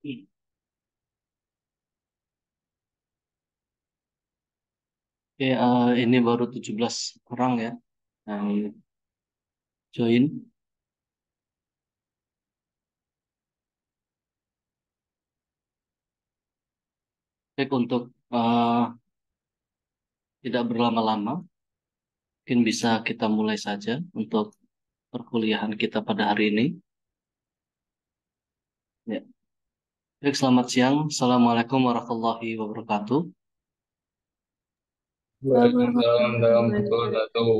Oke, ini baru 17 orang ya yang join. Baik, untuk eh, tidak berlama-lama, mungkin bisa kita mulai saja untuk perkuliahan kita pada hari ini. Ya. Baik, selamat siang. Assalamualaikum warahmatullahi wabarakatuh. Waalaikumsalam warahmatullahi wabarakatuh.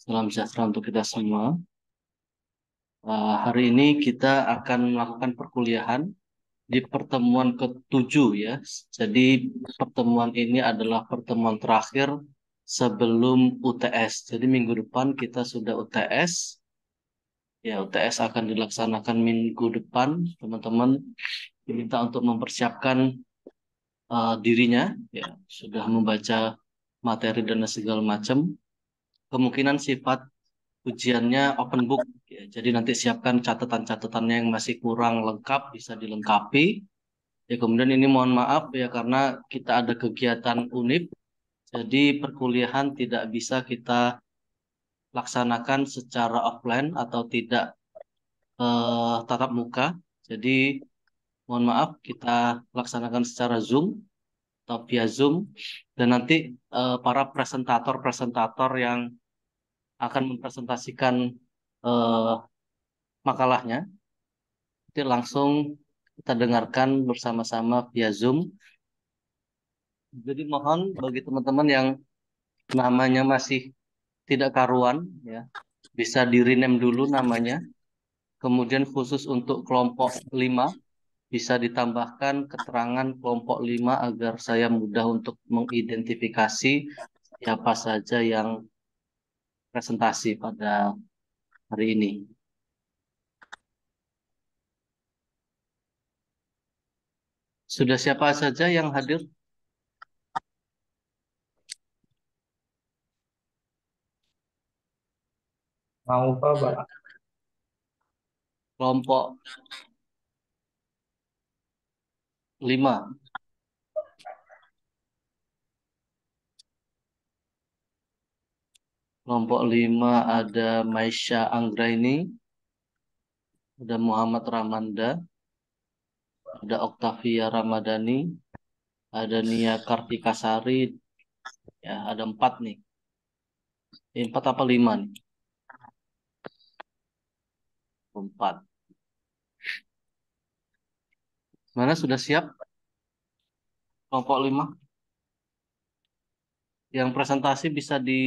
Salam sejahtera untuk kita semua. Hari ini kita akan melakukan perkuliahan di pertemuan ke-7 ya. Jadi pertemuan ini adalah pertemuan terakhir sebelum UTS. Jadi minggu depan kita sudah UTS. Ya, UTS akan dilaksanakan minggu depan. Teman-teman diminta untuk mempersiapkan dirinya, ya, sudah membaca materi dan segala macam. Kemungkinan sifat ujiannya open book. Ya, jadi nanti siapkan catatan-catatannya yang masih kurang lengkap bisa dilengkapi. Ya, kemudian ini mohon maaf ya karena kita ada kegiatan UNIP, jadi perkuliahan tidak bisa kita laksanakan secara offline atau tidak tatap muka. Jadi mohon maaf kita laksanakan secara Zoom atau via Zoom dan nanti para presentator-presentator yang akan mempresentasikan eh, makalahnya itu langsung kita dengarkan bersama-sama via Zoom. Jadi mohon bagi teman-teman yang namanya masih tidak karuan ya bisa di rename dulu namanya, kemudian khusus untuk kelompok 5 bisa ditambahkan keterangan kelompok 5 agar saya mudah untuk mengidentifikasi siapa saja yang presentasi pada hari ini. Sudah siapa saja yang hadir? Mau apa, Pak? Kelompok 5. Kelompok 5 ada Maisha Anggraini, ada Muhammad Ramanda, ada Oktavia Ramadhani, ada Nia Kartikasari, ya ada 4 nih. 4 apa 5 nih? 4. Mana sudah siap kelompok 5? Yang presentasi bisa di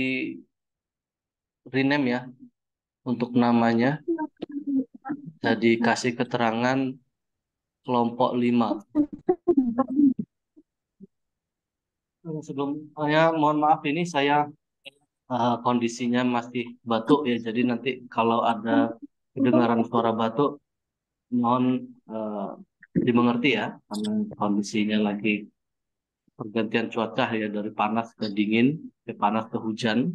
rename ya untuk namanya. Jadi kasih keterangan kelompok 5. Sebelum saya mohon maaf ini saya kondisinya masih batuk ya. Jadi nanti kalau ada kedengaran suara batuk mohon eh, dimengerti ya karena kondisinya lagi pergantian cuaca ya dari panas ke dingin, ke panas ke hujan.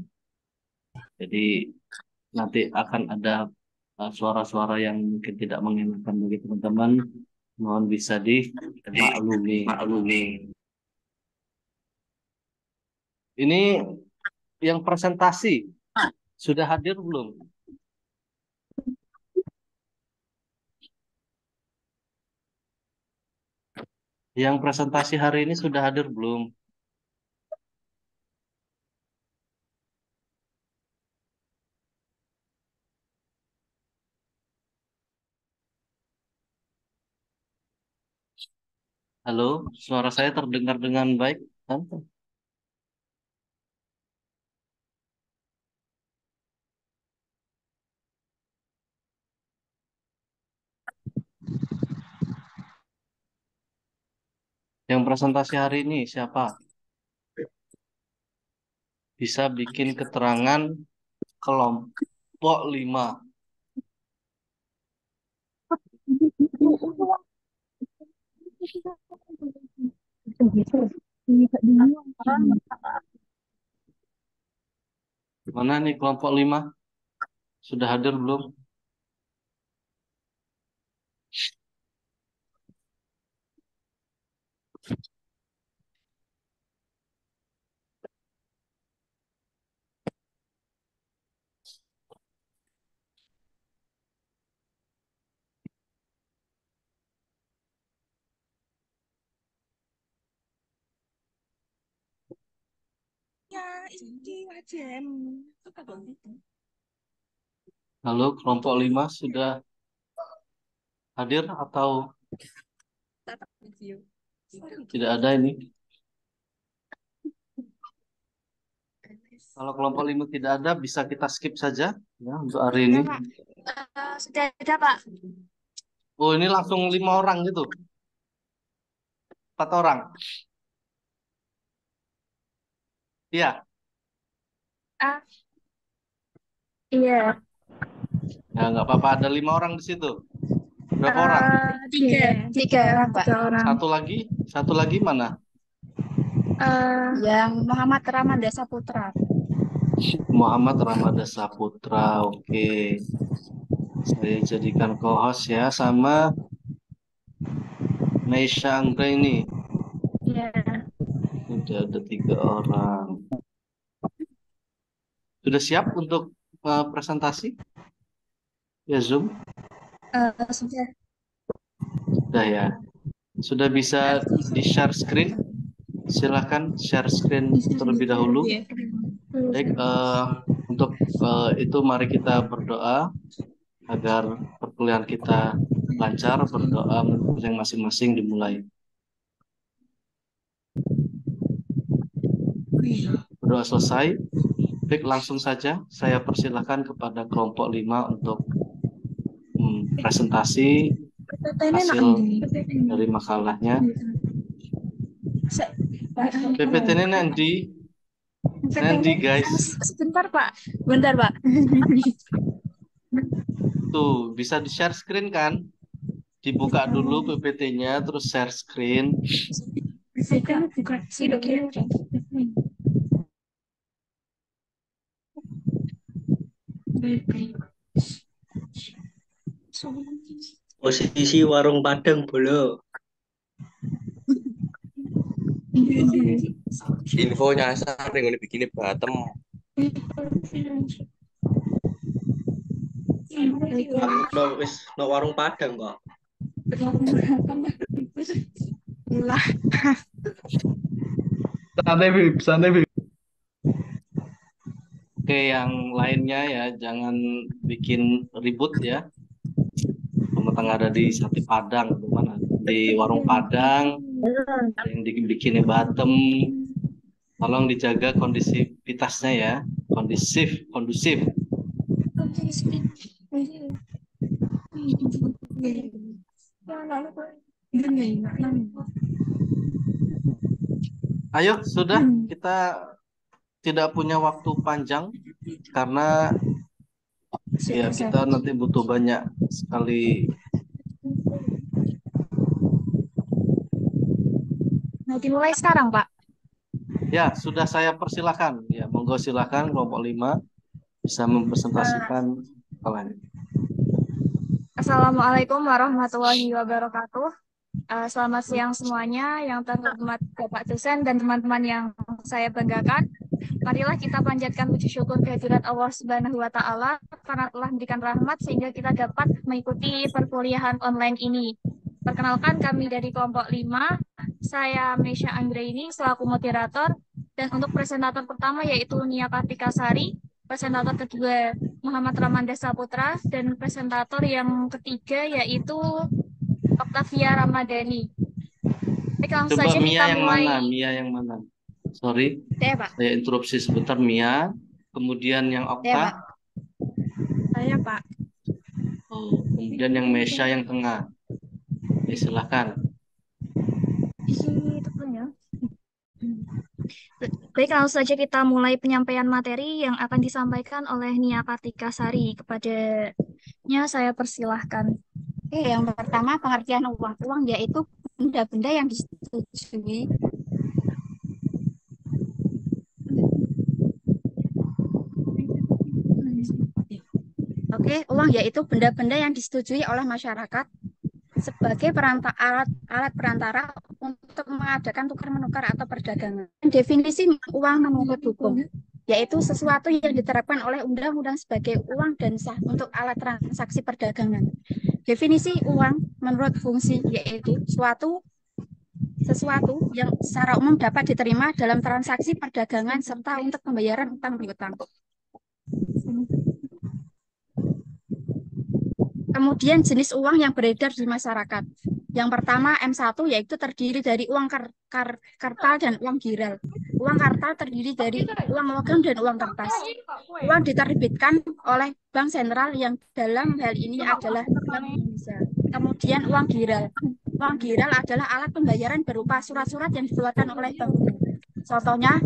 Jadi nanti akan ada suara-suara yang mungkin tidak mengenakan bagi teman-teman. Mohon bisa dimaklumi. Maklumi. Ini yang presentasi sudah hadir belum? Yang presentasi hari ini sudah hadir belum? Halo, suara saya terdengar dengan baik, kan? Yang presentasi hari ini siapa? Bisa bikin keterangan kelompok 5. Mana nih kelompok 5? Sudah hadir belum? Halo, kelompok 5 sudah hadir atau tidak ada ini? Kalau kelompok 5 tidak ada, bisa kita skip saja ya untuk hari ini. Sudah ada, Pak. Oh, ini langsung 5 orang gitu. 4 orang. Iya. Ah, iya. Ya, nggak apa-apa. Ada 5 orang di situ. Berapa orang? Tiga orang, Pak. Satu lagi mana? Yang Muhammad Ramanda Saputra. Muhammad Ramada Saputra. Oke. Saya jadikan co-host ya sama Meisha Anggra ini. Iya. Sudah ada 3 orang. Sudah siap untuk presentasi? Ya, Zoom? Sudah. Sudah ya. Sudah bisa di-share screen? Silahkan share screen terlebih dahulu. Baik, untuk itu mari kita berdoa agar perkuliahan kita lancar. Berdoa yang masing-masing dimulai. Berdoa selesai. Baik, langsung saja saya persilahkan kepada kelompok 5 untuk presentasi hasil dari makalahnya. PPT ini nanti guys. Sebentar, Pak. Bentar, Pak. Tuh, bisa di-share screen kan? Dibuka dulu PPT-nya, terus share screen. Posisi warung Padang Bolo. Info nyasar yang ini bikin Batem. No warung Padang kok. Santai, Bib. Oke, yang lainnya ya, jangan bikin ribut ya. Teman-teman ada di Sate Padang, mana? Di warung Padang, yang dibikinnya Batem. Tolong dijaga kondisivitasnya ya, kondusif. Ayo, sudah, kita tidak punya waktu panjang karena ya kita nanti butuh banyak sekali. Nah, dimulai sekarang, Pak. Ya, sudah saya persilakan. Ya, monggo silakan kelompok 5 bisa mempresentasikan kalian. Assalamualaikum warahmatullahi wabarakatuh. Selamat siang semuanya, yang terhormat Bapak dosen dan teman-teman yang saya banggakan. Marilah kita panjatkan puji syukur kehadirat Allah Subhanahu wa Ta'ala karena telah memberikan rahmat sehingga kita dapat mengikuti perkuliahan online ini. Perkenalkan, kami dari kelompok 5, saya Meisha Anggraini selaku moderator, dan untuk presentator pertama yaitu Nia Kartika Sari, presentator kedua Muhammad Ramanda Saputra, dan presentator yang ketiga yaitu Octavia Ramadhani. Baik, langsung Coba saja Mia kita yang mulai. mana? Mia yang mana? Sorry, Saya, Pak. saya interupsi sebentar. Mia, kemudian yang Saya, Pak. Okta, Saya, Pak. kemudian yang Meisha yang tengah. Ya, silakan. Baik, langsung saja kita mulai penyampaian materi yang akan disampaikan oleh Nia Kartika Sari. Kepadanya saya persilahkan. Oke, yang pertama pengertian uang. Uang yaitu benda-benda yang disetujui uang yaitu benda-benda yang disetujui oleh masyarakat sebagai alat perantara untuk mengadakan tukar-menukar atau perdagangan. Definisi uang menurut hukum yaitu sesuatu yang diterapkan oleh undang-undang sebagai uang dan sah untuk alat transaksi perdagangan. Definisi uang menurut fungsi yaitu suatu sesuatu yang secara umum dapat diterima dalam transaksi perdagangan serta untuk pembayaran utang piutang. Kemudian jenis uang yang beredar di masyarakat. Yang pertama M1 yaitu terdiri dari uang kartal dan uang giral. Uang kartal terdiri dari uang logam dan uang kertas. Uang diterbitkan oleh Bank Sentral yang dalam hal ini adalah Bank Indonesia. Kemudian uang giral. Uang giral adalah alat pembayaran berupa surat-surat yang dikeluarkan oleh bank umum. Contohnya,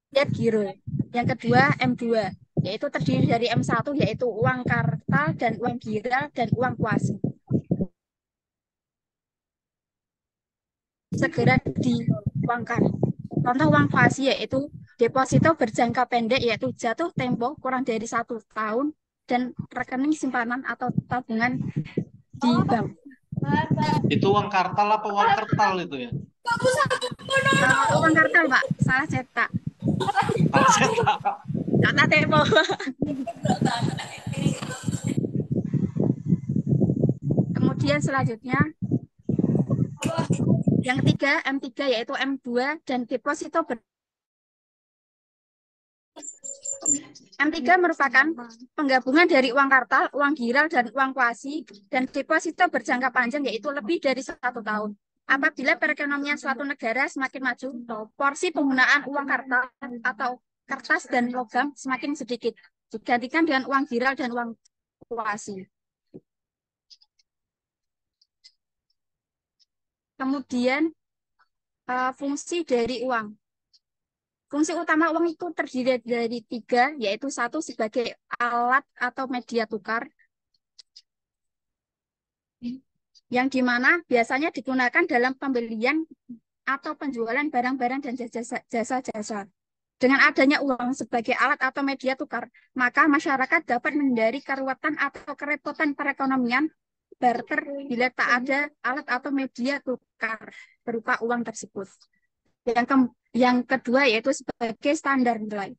lihat giro. Yang kedua M2 yaitu terdiri dari M1 yaitu uang kartal dan uang giral dan uang kuasi. Segera diuangkan. Contoh uang kuasi yaitu deposito berjangka pendek yaitu jatuh tempo kurang dari 1 tahun dan rekening simpanan atau tabungan di bank. Itu uang kartal apa uang kertal itu ya? Uang kartal, Pak. Salah cetak. Kata tempo. Kemudian selanjutnya yang ketiga M3 yaitu M2 dan deposito M3 merupakan penggabungan dari uang kartal, uang giral, dan uang kuasi, dan deposito berjangka panjang yaitu lebih dari 1 tahun. Apabila perekonomian suatu negara semakin maju, porsi penggunaan uang kartal atau kertas dan logam semakin sedikit, digantikan dengan uang giral dan uang kuasi. Kemudian fungsi dari uang. Fungsi utama uang itu terdiri dari 3, yaitu 1 sebagai alat atau media tukar, yang dimana biasanya digunakan dalam pembelian atau penjualan barang-barang dan jasa-jasa. Dengan adanya uang sebagai alat atau media tukar, maka masyarakat dapat menghindari keruwetan atau kerepotan perekonomian barter bila tak ada alat atau media tukar berupa uang tersebut. Yang kedua yaitu sebagai standar nilai,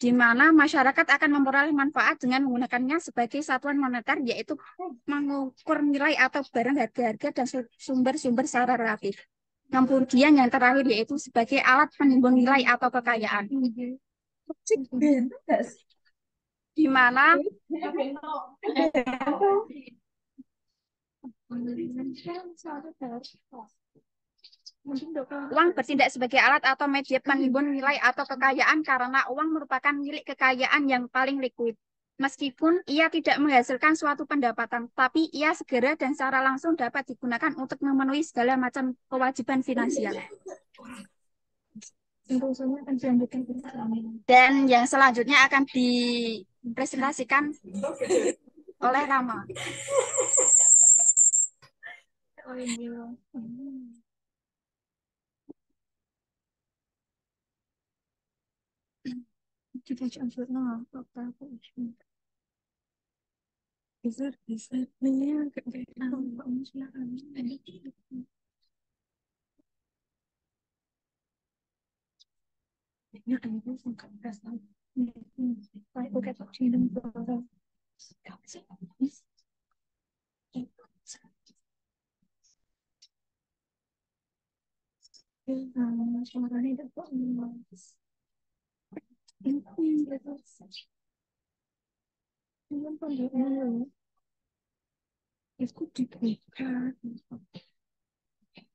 di mana masyarakat akan memperoleh manfaat dengan menggunakannya sebagai satuan moneter, yaitu mengukur nilai atau barang harga-harga dan sumber-sumber secara relatif. Kemudian yang terakhir yaitu sebagai alat penimbun nilai atau kekayaan, di mana uang bertindak sebagai alat atau media penimbun nilai atau kekayaan karena uang merupakan milik kekayaan yang paling liquid. Meskipun ia tidak menghasilkan suatu pendapatan, tapi ia segera dan secara langsung dapat digunakan untuk memenuhi segala macam kewajiban finansial. Dan yang selanjutnya akan dipresentasikan oleh Rama.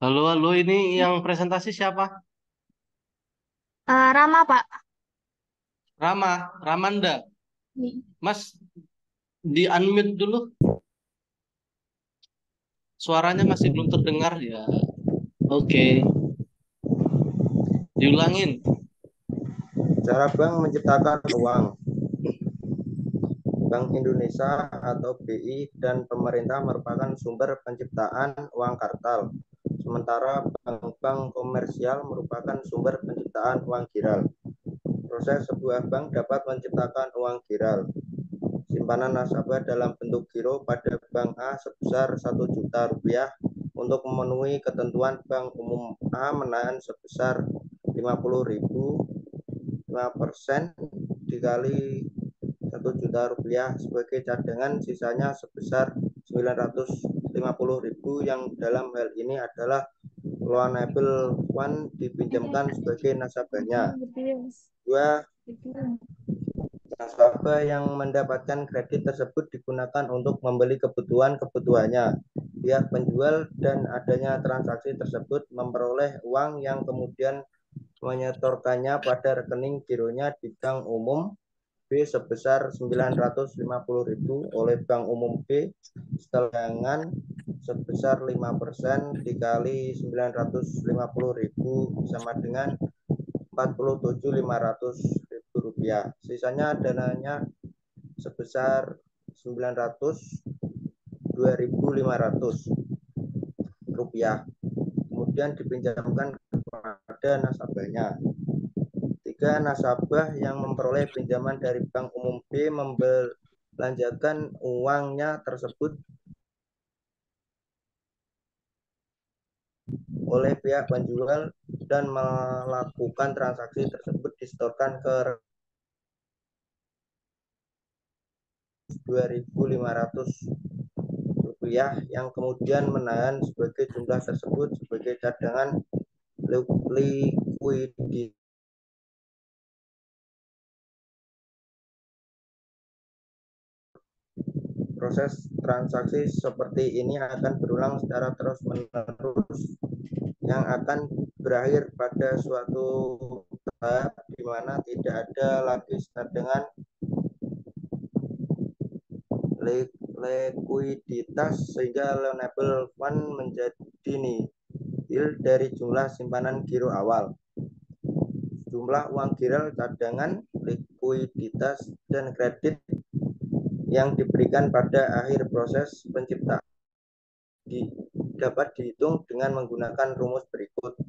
Halo, ini yang presentasi siapa? Rama, Pak. Ramanda. Mas, di unmute dulu. Suaranya masih belum terdengar ya. Oke. Diulangin. Cara bank menciptakan uang. Bank Indonesia atau BI dan pemerintah merupakan sumber penciptaan uang kartal, sementara bank-bank komersial merupakan sumber penciptaan uang giral. Proses sebuah bank dapat menciptakan uang giral. Simpanan nasabah dalam bentuk giro pada Bank A sebesar 1 juta rupiah untuk memenuhi ketentuan Bank Umum A menahan sebesar 50.000, 5% dikali 1 juta rupiah sebagai cadangan, sisanya sebesar 900 450.000 yang dalam hal ini adalah loanable fund dipinjamkan sebagai nasabahnya. 2. Nasabah yang mendapatkan kredit tersebut digunakan untuk membeli kebutuhannya. Pihak penjual dan adanya transaksi tersebut memperoleh uang yang kemudian menyetorkannya pada rekening gironya di Bank Umum B sebesar 950.000 oleh Bank Umum B setelah sebesar 5% dikali 950.000 sama dengan 47.500.000 rupiah. Sisanya dananya sebesar 2.500 rupiah. Kemudian dipinjamkan kepada nasabahnya. 3. Nasabah yang memperoleh pinjaman dari Bank Umum B membelanjakan uangnya tersebut oleh pihak penjual dan melakukan transaksi tersebut disetorkan ke 2.500 rupiah yang kemudian menahan sebagai jumlah tersebut sebagai cadangan likuiditas. Proses transaksi seperti ini akan berulang secara terus-menerus yang akan berakhir pada suatu tahap di mana tidak ada lagi cadangan likuiditas sehingga loanable fund menjadi nihil dari jumlah simpanan giro awal. Jumlah uang giro, cadangan, likuiditas, dan kredit yang diberikan pada akhir proses penciptaan dapat dihitung dengan menggunakan rumus berikut.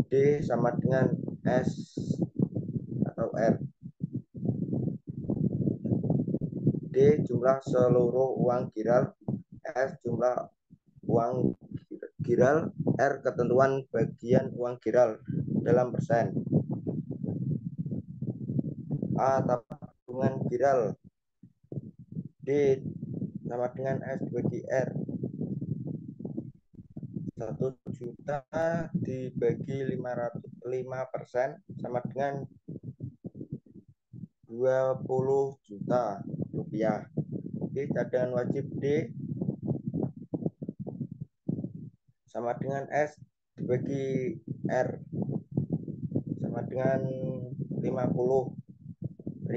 D sama dengan S atau R. D jumlah seluruh uang giral, S jumlah uang giral, R ketentuan bagian uang giral dalam persen. A tabungan giral, D sama dengan S dibagi R. 1 juta dibagi 5% sama dengan 20 juta rupiah. Oke, cadangan wajib D sama dengan S dibagi R sama dengan 50.000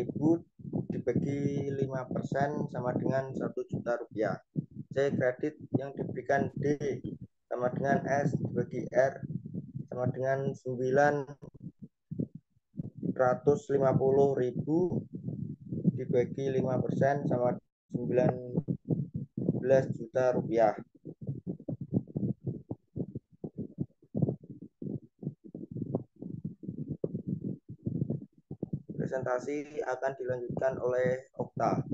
dibagi 5% sama dengan 1 juta rupiah. C. Kredit yang diberikan D sama dengan S dibagi R sama dengan 950.000 dibagi 5% sama 19 juta rupiah. Presentasi akan dilanjutkan oleh Okta.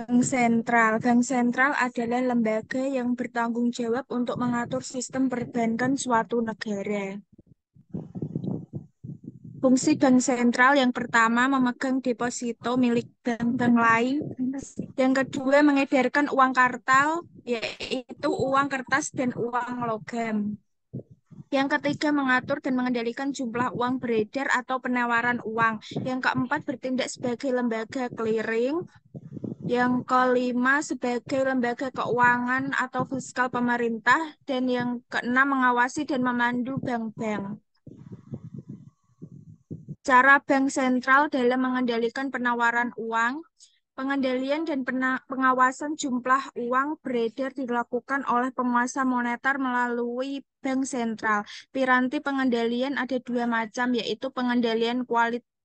Bank Sentral. Bank Sentral adalah lembaga yang bertanggung jawab untuk mengatur sistem perbankan suatu negara. Fungsi Bank Sentral yang pertama memegang deposito milik bank-bank lain. Yang kedua mengedarkan uang kartal, yaitu uang kertas dan uang logam. Yang ketiga mengatur dan mengendalikan jumlah uang beredar atau penawaran uang. Yang keempat bertindak sebagai lembaga clearing. Yang kelima sebagai lembaga keuangan atau fiskal pemerintah. Dan yang keenam mengawasi dan memandu bank-bank. Cara Bank Sentral dalam mengendalikan penawaran uang, pengendalian dan pengawasan jumlah uang beredar dilakukan oleh penguasa moneter melalui Bank Sentral. Piranti pengendalian ada dua macam, yaitu pengendalian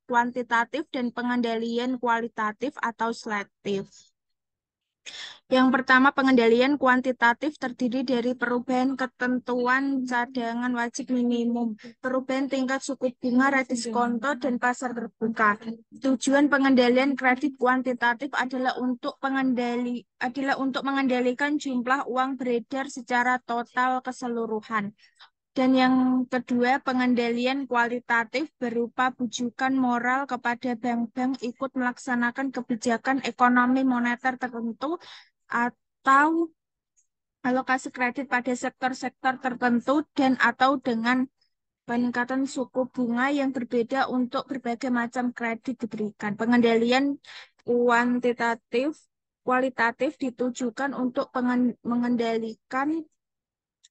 kuantitatif dan pengendalian kualitatif atau selektif. Yang pertama, pengendalian kuantitatif terdiri dari perubahan ketentuan cadangan wajib minimum, perubahan tingkat suku bunga, rate diskonto, dan pasar terbuka. Tujuan pengendalian kredit kuantitatif adalah untuk mengendalikan jumlah uang beredar secara total keseluruhan. Dan yang kedua, pengendalian kualitatif berupa bujukan moral kepada bank-bank ikut melaksanakan kebijakan ekonomi moneter tertentu atau alokasi kredit pada sektor-sektor tertentu dan atau dengan peningkatan suku bunga yang berbeda untuk berbagai macam kredit diberikan. Pengendalian kuantitatif, kualitatif ditujukan untuk mengendalikan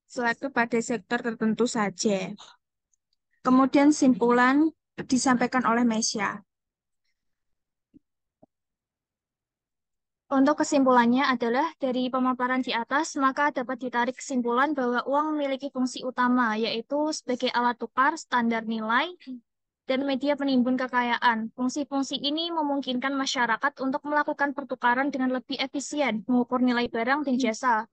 suatu pada sektor tertentu saja. Kemudian simpulan disampaikan oleh Mesya. Untuk kesimpulannya adalah dari pemaparan di atas, maka dapat ditarik kesimpulan bahwa uang memiliki fungsi utama, yaitu sebagai alat tukar, standar nilai, dan media penimbun kekayaan. Fungsi-fungsi ini memungkinkan masyarakat untuk melakukan pertukaran dengan lebih efisien, mengukur nilai barang dan jasa.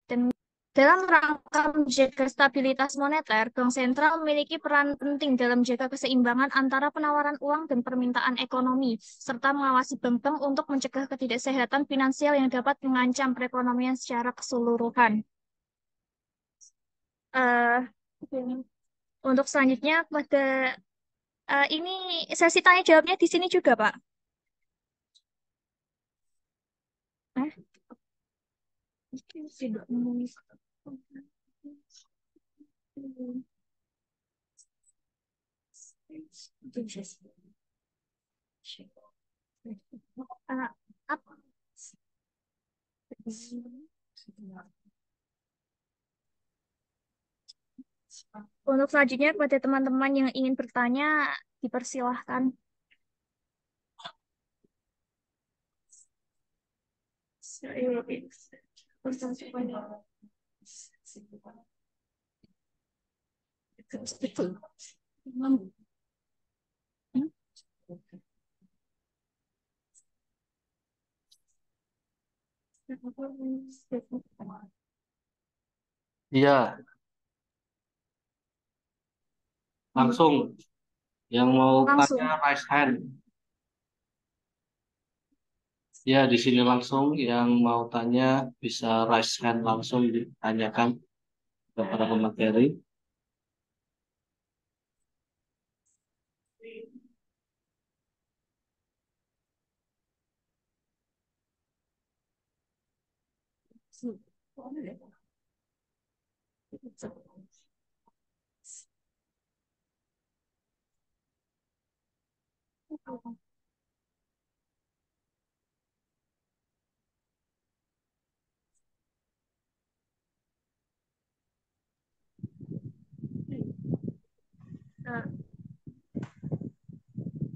Dan dalam rangka menjaga stabilitas moneter, Bank Sentral memiliki peran penting dalam menjaga keseimbangan antara penawaran uang dan permintaan ekonomi, serta mengawasi bank-bank untuk mencegah ketidaksehatan finansial yang dapat mengancam perekonomian secara keseluruhan. Eh, untuk selanjutnya, ini sesi tanya jawabnya di sini juga, Pak. Eh? Eh, apa? Untuk selanjutnya, kepada teman-teman yang ingin bertanya, dipersilahkan. Ya, langsung. Yang mau Langsung. tanya raise hand. Ya, di sini langsung. Yang mau tanya bisa raise hand langsung ditanyakan kepada pemateri.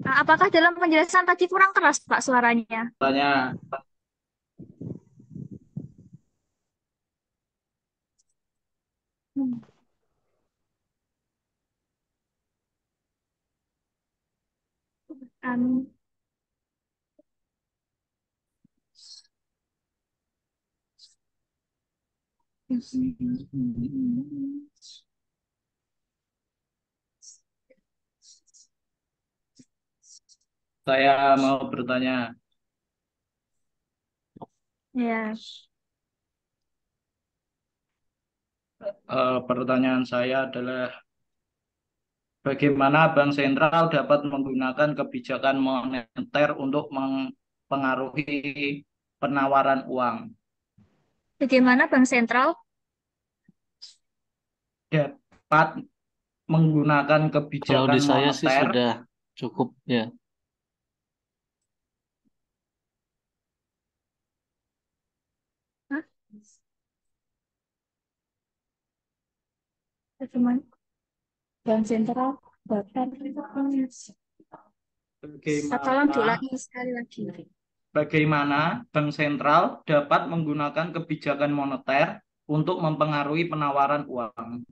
Apakah dalam penjelasan tadi kurang keras, Pak, suaranya? Tanya, Hmm. Um, saya mau bertanya. Ya, Pertanyaan saya adalah bagaimana Bank Sentral dapat menggunakan kebijakan moneter untuk mempengaruhi penawaran uang? bagaimana Bank Sentral? Dapat menggunakan Kalau di kebijakan saya sih moneter sudah cukup ya. Hah? Bagaimana Bank Sentral dapat tolong bagaimana diulangi sekali lagi. bagaimana Bank Sentral dapat menggunakan kebijakan moneter untuk mempengaruhi penawaran uang?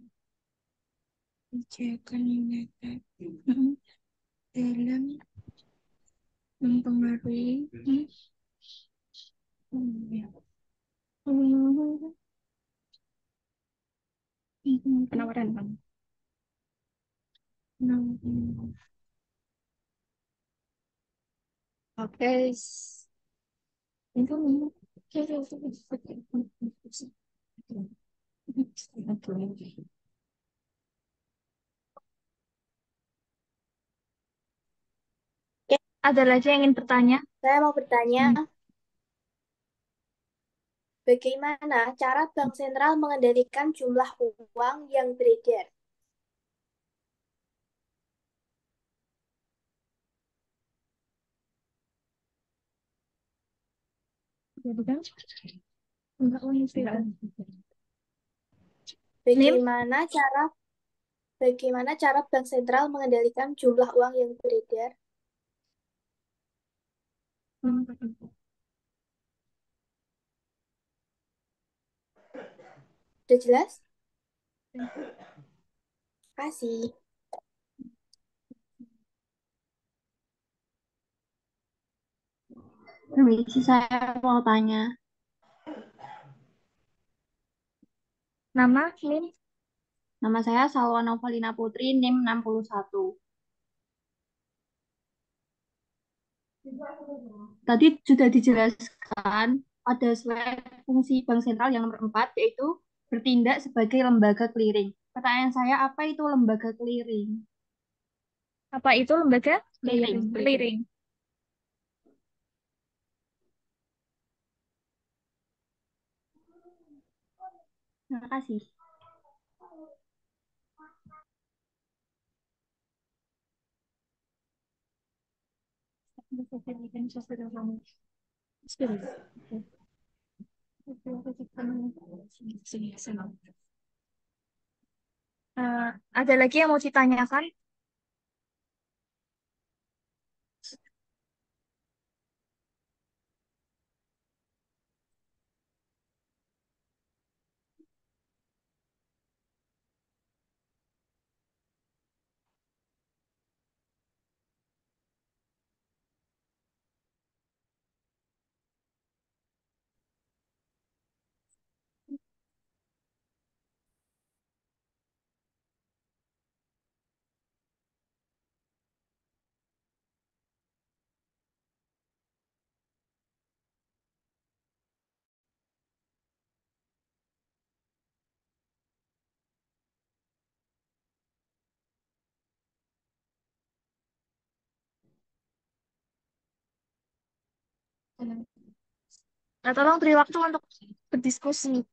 Kebijakan moneter dalam mempengaruhi penawaran uang. Oke. Oke, ada lagi yang ingin bertanya? Saya mau bertanya, bagaimana cara Bank Sentral mengendalikan jumlah uang yang beredar? Nim? Bagaimana cara Bank Sentral mengendalikan jumlah uang yang beredar? Sudah jelas? Kasih. Permisi, saya mau tanya. Nama, Nim? Nama saya Salwa Novalina Putri, NIM 61. Tadi sudah dijelaskan ada slide fungsi Bank Sentral yang nomor 4, yaitu bertindak sebagai lembaga clearing. Pertanyaan saya, apa itu lembaga clearing? Apa itu lembaga? Clearing. Clearing. Terima kasih. Ada lagi yang mau ditanyakan? Nah, tolong beri waktu untuk berdiskusi.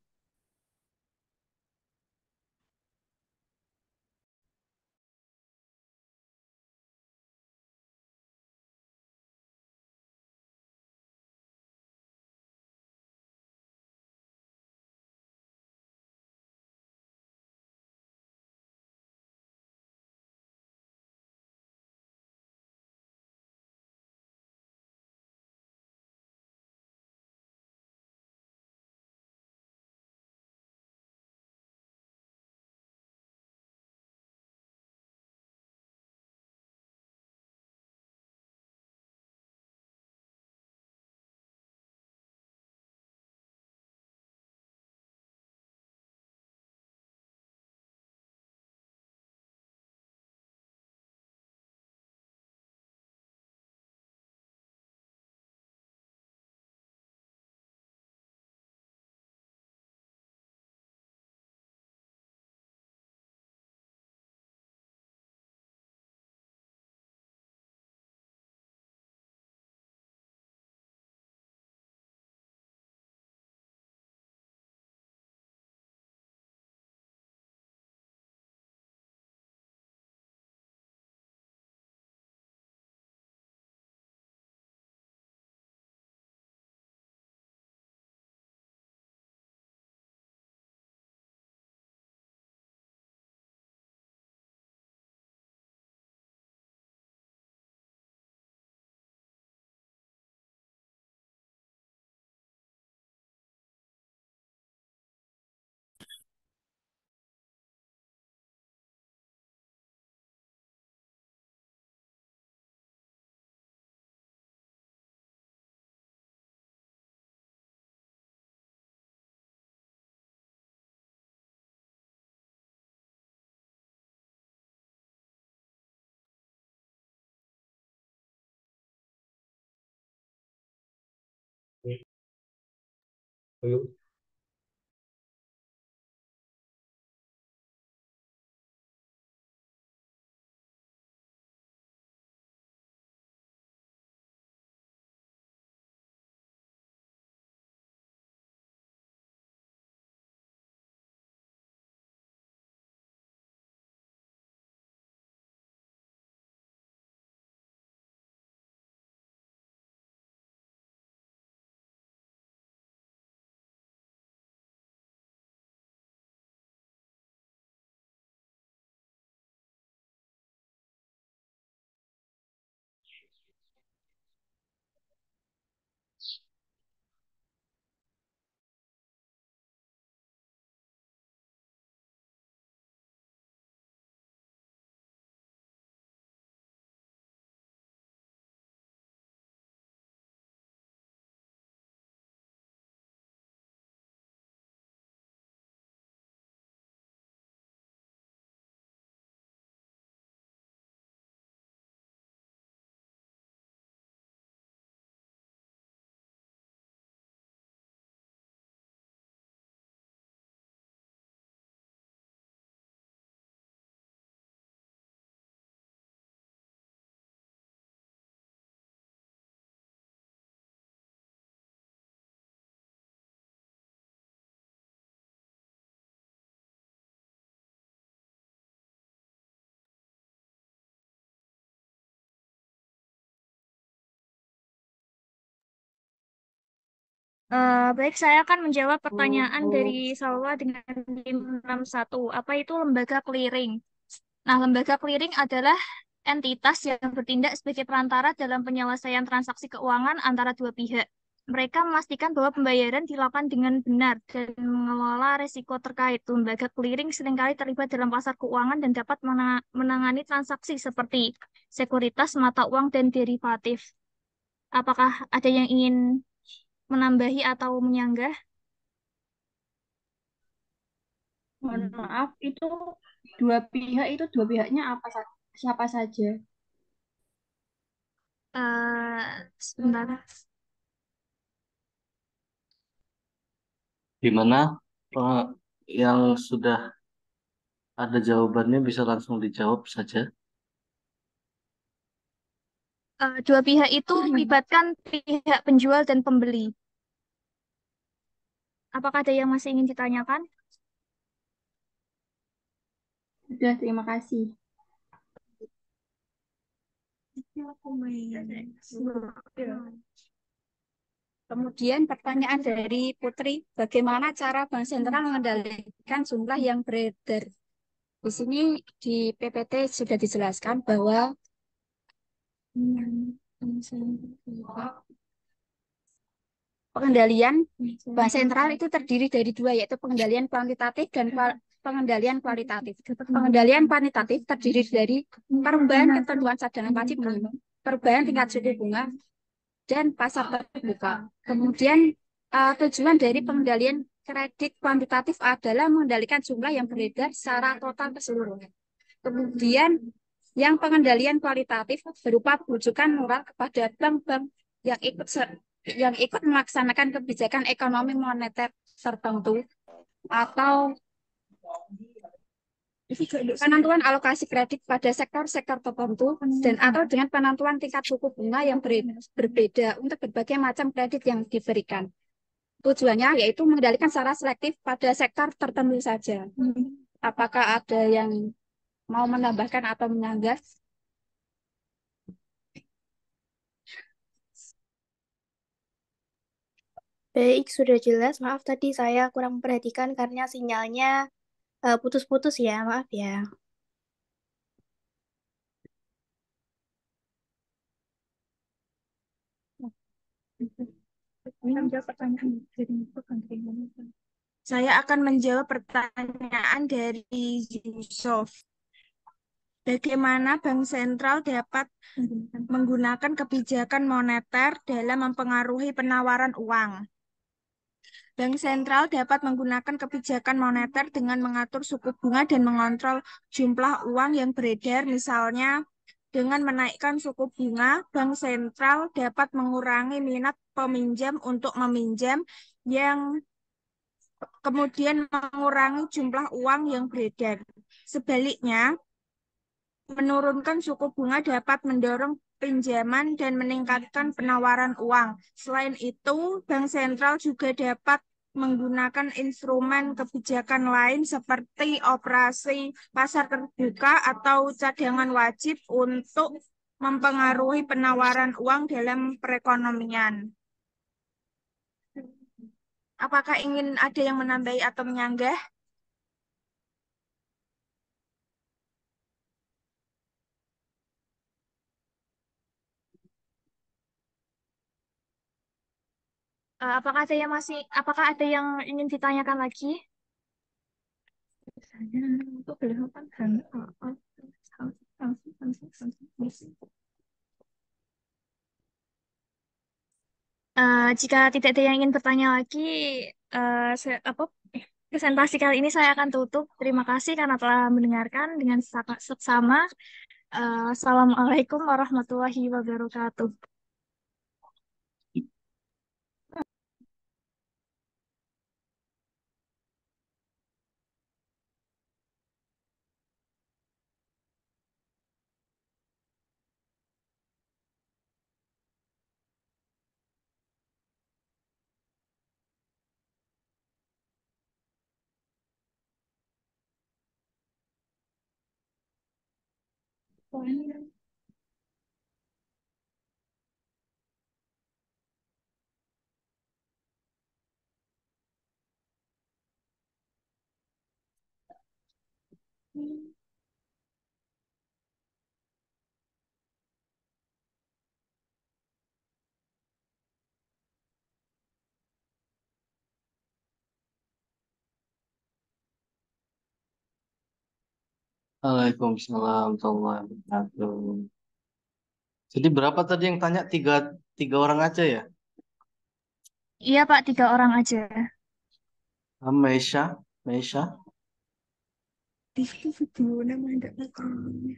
Ayo. Baik, saya akan menjawab pertanyaan dari Salwa dengan 561. Apa itu lembaga clearing? Nah, lembaga clearing adalah entitas yang bertindak sebagai perantara dalam penyelesaian transaksi keuangan antara dua pihak. Mereka memastikan bahwa pembayaran dilakukan dengan benar dan mengelola risiko terkait. Lembaga clearing seringkali terlibat dalam pasar keuangan dan dapat menangani transaksi seperti sekuritas, mata uang, dan derivatif. Apakah ada yang ingin menambahi atau menyanggah? Mohon maaf, itu dua pihaknya siapa saja? Sebentar. Di mana yang sudah ada jawabannya bisa langsung dijawab saja. Dua pihak itu melibatkan pihak penjual dan pembeli. Apakah ada yang masih ingin ditanyakan? Sudah, terima kasih. Kemudian pertanyaan dari Putri, bagaimana cara Bank Sentral mengendalikan jumlah yang beredar? Di sini di PPT sudah dijelaskan bahwa pengendalian Bank Sentral itu terdiri dari dua, yaitu pengendalian kuantitatif dan pengendalian kualitatif. Pengendalian kuantitatif terdiri dari perubahan ketentuan cadangan wajib bunga, perubahan tingkat suku bunga, dan pasar terbuka. Kemudian tujuan dari pengendalian kredit kuantitatif adalah mengendalikan jumlah yang beredar secara total keseluruhan. Kemudian yang pengendalian kualitatif berupa bujukan moral kepada bank-bank yang ikut melaksanakan kebijakan ekonomi moneter tertentu atau penentuan alokasi kredit pada sektor-sektor tertentu dan atau dengan penentuan tingkat suku bunga yang berbeda untuk berbagai macam kredit yang diberikan. Tujuannya yaitu mengendalikan secara selektif pada sektor tertentu saja. Apakah ada yang mau menambahkan atau menyanggah? Baik, sudah jelas. Maaf tadi saya kurang memperhatikan karena sinyalnya putus-putus ya, maaf ya. Saya akan menjawab pertanyaan dari Yusuf. Bagaimana Bank Sentral dapat menggunakan kebijakan moneter dalam mempengaruhi penawaran uang? Bank sentral dapat menggunakan kebijakan moneter dengan mengatur suku bunga dan mengontrol jumlah uang yang beredar. Misalnya, dengan menaikkan suku bunga, bank sentral dapat mengurangi minat peminjam untuk meminjam yang kemudian mengurangi jumlah uang yang beredar. Sebaliknya, menurunkan suku bunga dapat mendorong pinjaman dan meningkatkan penawaran uang. Selain itu, bank sentral juga dapat menggunakan instrumen kebijakan lain seperti operasi pasar terbuka atau cadangan wajib untuk mempengaruhi penawaran uang dalam perekonomian. Apakah ingin ada yang menambahi atau menyanggah? Apakah ada yang ingin ditanyakan lagi? Jika tidak ada yang ingin bertanya lagi, presentasi kali ini saya akan tutup. Terima kasih karena telah mendengarkan dengan seksama. Assalamualaikum warahmatullahi wabarakatuh. Waalaikumsalam warahmatullahi wabarakatuh. Jadi berapa tadi yang tanya? Tiga orang aja ya? Iya Pak, 3 orang aja. Meisha, Meisha. Itu video nama enggak tahu.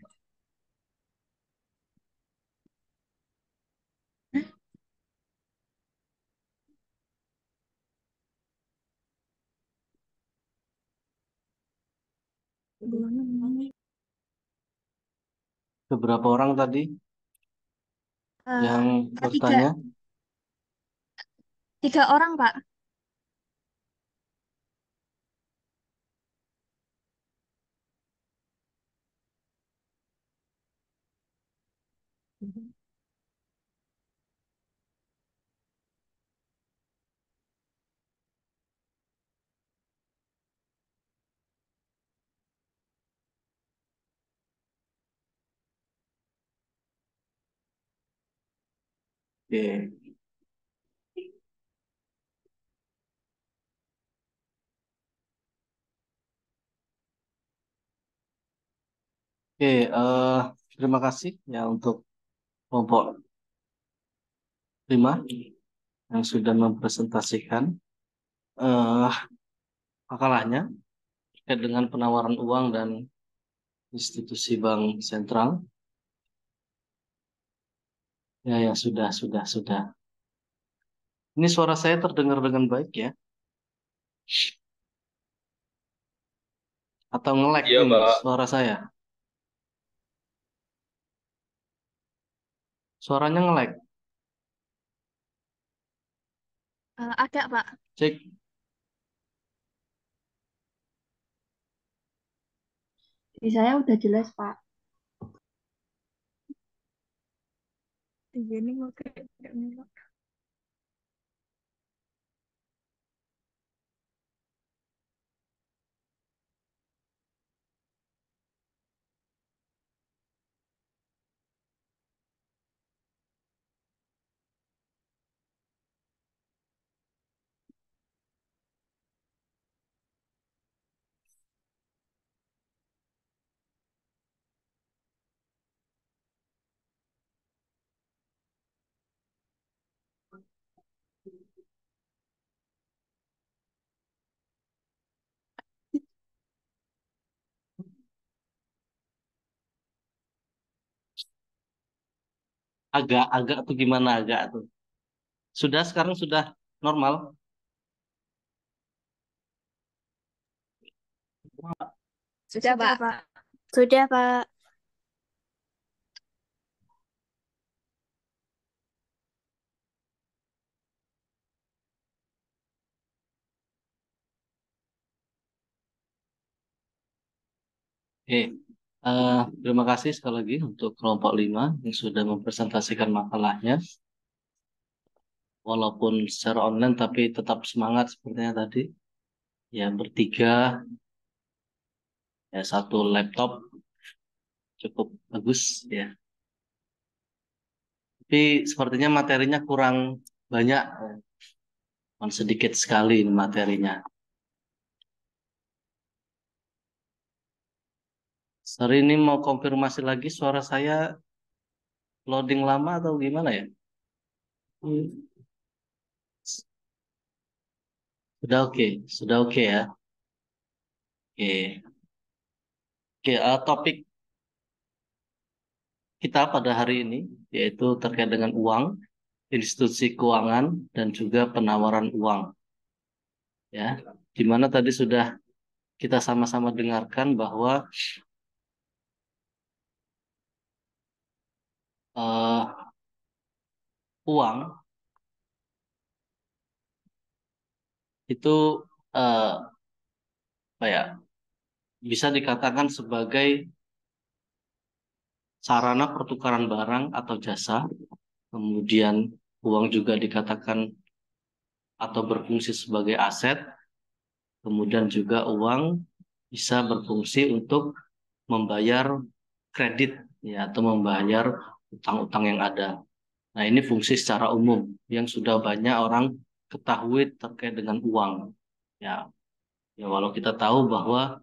Beberapa orang tadi yang Tiga, bertanya? 3 orang Pak. Oke. Oke, terima kasih ya untuk kelompok 5 yang sudah mempresentasikan eh makalahnya terkait dengan penawaran uang dan institusi bank sentral. Ya, ya, sudah. Ini suara saya terdengar dengan baik ya? Atau nge-lag Iya, ini Pak. suara saya? Suaranya nge-lag. Ada Pak. Cek. Di saya udah jelas, Pak. Ini mau kayak minum. Agak tuh gimana agak tuh? Sekarang sudah normal? Sudah, Pak. Pak. Sudah, Pak. Oke. Terima kasih sekali lagi untuk kelompok 5 yang sudah mempresentasikan makalahnya. Walaupun secara online tapi tetap semangat sepertinya tadi. Ya, bertiga, ya satu laptop cukup bagus ya. Tapi sepertinya materinya kurang banyak, sedikit sekali ini materinya. Sorry ini mau konfirmasi lagi suara saya loading lama atau gimana ya? Sudah oke ya. Oke, oke. Topik kita pada hari ini yaitu terkait dengan uang, institusi keuangan dan juga penawaran uang. Ya, di mana tadi sudah kita sama-sama dengarkan bahwa uang itu eh, apa ya, bisa dikatakan sebagai sarana pertukaran barang atau jasa. Kemudian uang juga dikatakan atau berfungsi sebagai aset. Kemudian juga uang bisa berfungsi untuk membayar kredit ya atau membayar utang-utang yang ada. Nah, ini fungsi secara umum yang sudah banyak orang ketahui terkait dengan uang. Ya, ya walau kita tahu bahwa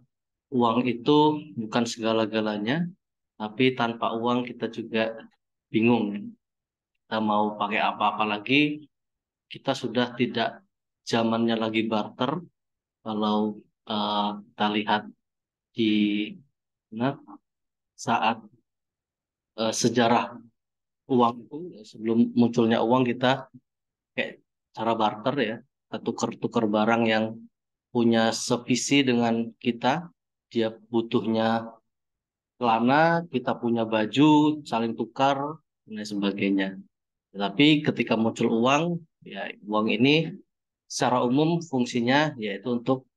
uang itu bukan segala-galanya, tapi tanpa uang kita juga bingung. Kita mau pakai apa-apa lagi, kita sudah tidak zamannya lagi barter. Kalau kita lihat di nah, saat sejarah uang itu, ya, sebelum munculnya uang kita kayak cara barter ya, kita tukar-tukar barang yang punya sevisi dengan kita, dia butuhnya celana, kita punya baju, saling tukar, dan lain sebagainya. Tapi ketika muncul uang, ya uang ini secara umum fungsinya yaitu untuk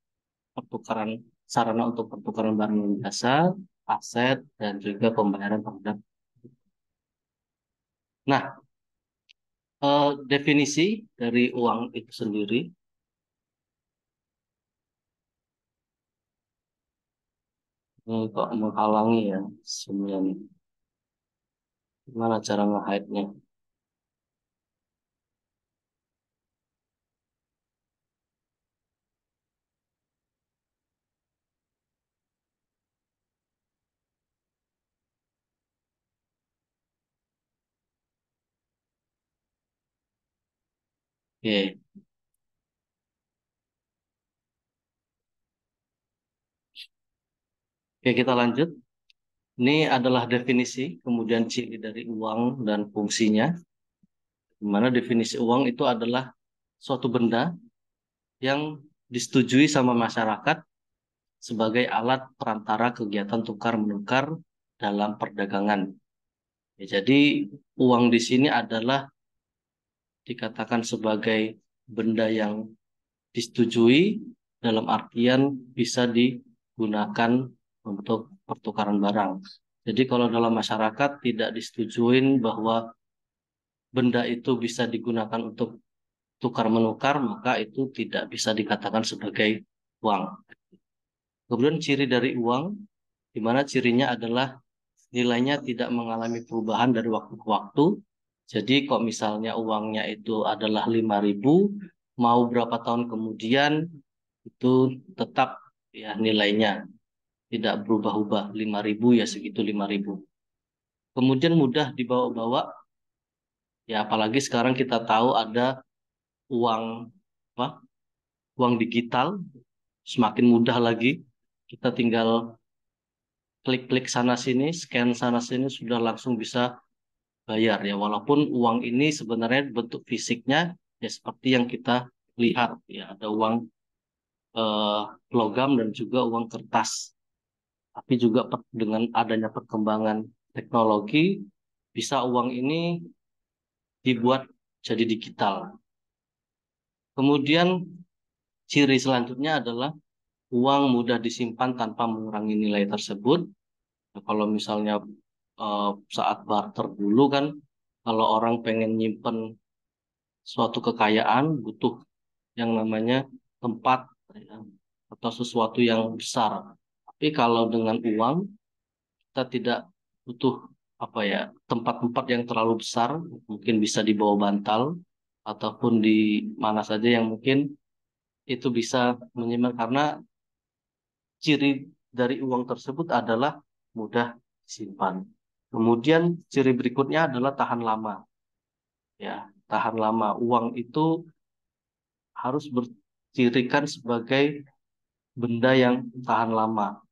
pertukaran sarana untuk pertukaran barang dan jasa, aset, dan juga pembayaran terhadap. Nah, definisi dari uang itu sendiri, ini kok menghalangi ya sebenarnya. Gimana cara nge-hide-nya? Oke, oke kita lanjut. Ini adalah definisi, kemudian ciri dari uang dan fungsinya. Di mana definisi uang itu adalah suatu benda yang disetujui sama masyarakat sebagai alat perantara kegiatan tukar menukar dalam perdagangan. Ya, jadi uang di sini adalah dikatakan sebagai benda yang disetujui dalam artian bisa digunakan untuk pertukaran barang. Jadi kalau dalam masyarakat tidak disetujuin bahwa benda itu bisa digunakan untuk tukar menukar, maka itu tidak bisa dikatakan sebagai uang. Kemudian ciri dari uang, di mana cirinya adalah nilainya tidak mengalami perubahan dari waktu ke waktu. Jadi kalau misalnya uangnya itu adalah 5.000, mau berapa tahun kemudian itu tetap ya nilainya tidak berubah-ubah. 5.000 ya segitu 5.000. Kemudian mudah dibawa-bawa, ya apalagi sekarang kita tahu ada uang apa? Uang digital, semakin mudah lagi. Kita tinggal klik-klik sana sini, scan sana sini sudah langsung bisa bayar ya. Walaupun uang ini sebenarnya bentuk fisiknya ya seperti yang kita lihat ya ada uang eh, logam dan juga uang kertas. Tapi juga dengan adanya perkembangan teknologi bisa uang ini dibuat jadi digital. Kemudian ciri selanjutnya adalah uang mudah disimpan tanpa mengurangi nilai tersebut. Nah, kalau misalnya saat barter dulu kan, kalau orang pengen nyimpen suatu kekayaan butuh yang namanya tempat ya, atau sesuatu yang besar. Tapi kalau dengan uang kita tidak butuh apa ya tempat-tempat yang terlalu besar, mungkin bisa di bawah bantal ataupun di mana saja yang mungkin itu bisa menyimpan karena ciri dari uang tersebut adalah mudah disimpan. Kemudian ciri berikutnya adalah tahan lama. Ya, tahan lama. Uang itu harus bercirikan sebagai benda yang tahan lama.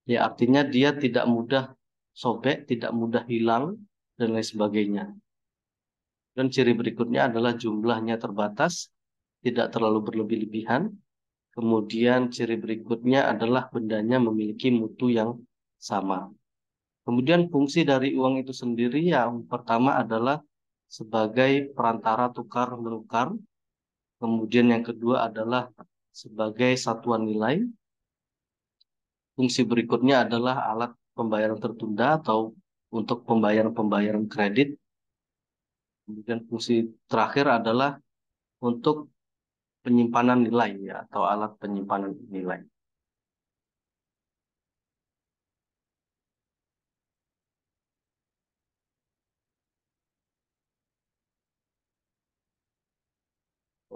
Ya, artinya dia tidak mudah sobek, tidak mudah hilang, dan lain sebagainya. Dan ciri berikutnya adalah jumlahnya terbatas, tidak terlalu berlebih-lebihan. Kemudian ciri berikutnya adalah bendanya memiliki mutu yang sama. Kemudian fungsi dari uang itu sendiri yang pertama adalah sebagai perantara tukar menukar. Kemudian yang kedua adalah sebagai satuan nilai. Fungsi berikutnya adalah alat pembayaran tertunda atau untuk pembayaran-pembayaran kredit. Kemudian fungsi terakhir adalah untuk penyimpanan nilai ya, atau alat penyimpanan nilai.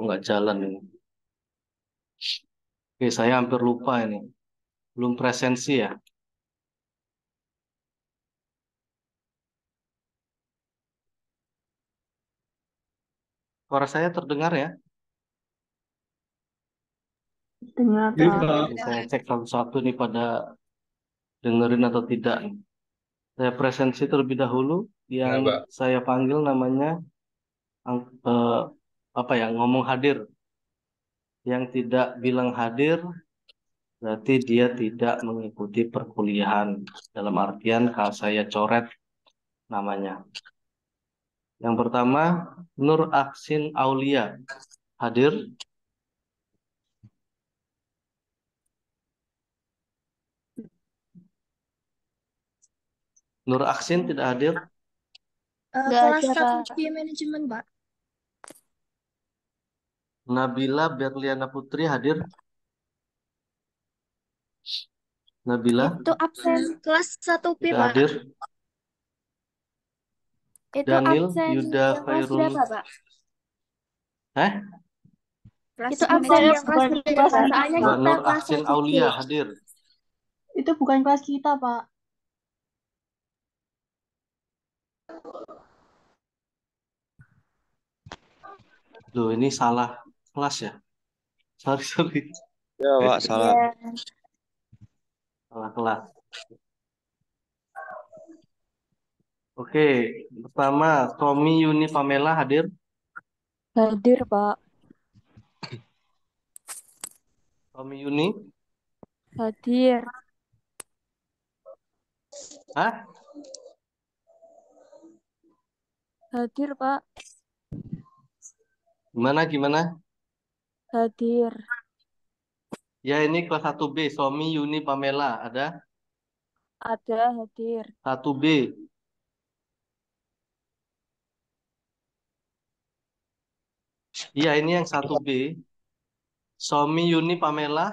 nggak jalan ini. Oke, saya hampir lupa ini. Belum presensi ya. Suara saya terdengar ya? Dengar, Iya, Pak. Pak. Oke, saya cek satu-satu nih pada dengerin atau tidak. Saya presensi terlebih dahulu. Yang saya panggil namanya eh, apa ya? Ngomong hadir. Yang tidak bilang hadir berarti dia tidak mengikuti perkuliahan. Dalam artian kalau saya coret namanya. Yang pertama, Nur Aksin Aulia. Hadir? Nur Aksin tidak hadir? Nggak Kelas ada, Pak. strategi manajemen, Pak. Nabila Berliana Putri hadir? Nabila Itu absen. Kelas 1B, tidak Pak. hadir? Itu Daniel absen Yuda yang kelas Khairul. berapa, Pak? Kelas Itu absen manajemen yang kelas bukan berapa, kelas Pak? kita, soalnya Mbak Pak. kita Nur kelas Aksin 1B. Aulia hadir? Itu bukan kelas kita, Pak. Loh, ini salah kelas ya? Sorry. Ya, Pak, salah. Iya. Salah kelas. Oke, pertama Tommy Yuni Pamela hadir? Hadir, Pak. Tommy Yuni? Hadir. Hah? Hadir, Pak. Gimana? Hadir. Ya, ini kelas 1B, Tommy Yuni Pamela. Ada? Ada, hadir. 1B. Iya, ini yang 1B. Somi Yuni Pamela.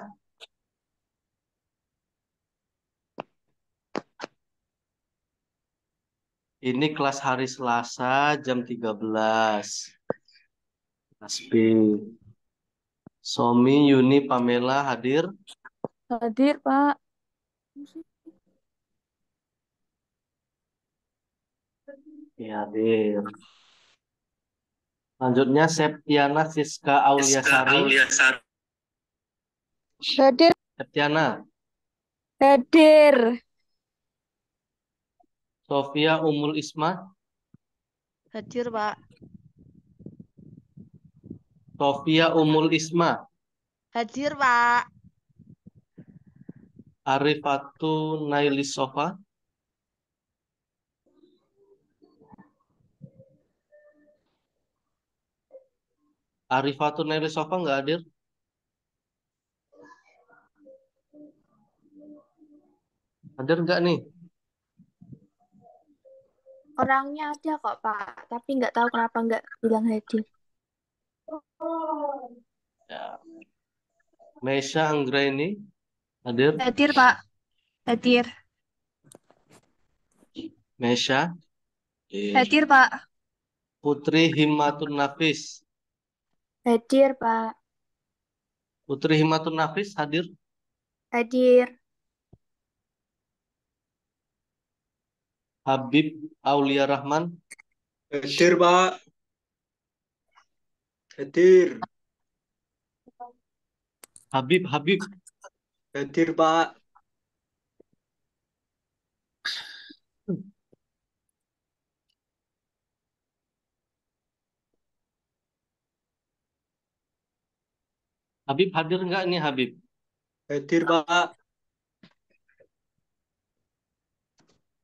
Ini kelas hari Selasa jam 13. Kelas B. Somi Yuni Pamela hadir? Hadir, Pak. Ya, hadir. Selanjutnya Septiana Siska Auliasari. Hadir. Septiana. Hadir. Sofia Umul Isma. Hadir, Pak. Sofia Umul Isma. Hadir, Pak. Arifatu Nailisova. Arifatu Nailisova nggak hadir? Hadir nggak nih? Orangnya ada kok, Pak. Tapi nggak tahu kenapa nggak bilang hadir. Ya. Meisha Anggraini hadir? Hadir, Pak. Hadir. Meisha. Hadir, Pak. Putri Himmatun Nafis. Hadir, Pak. Putri Himmatun Nafis hadir? Hadir. Habib Aulia Rahman. Hadir, Pak. Hadir. Habib. Hadir, Pak. Habib hadir nggak nih Habib? Hadir, Pak.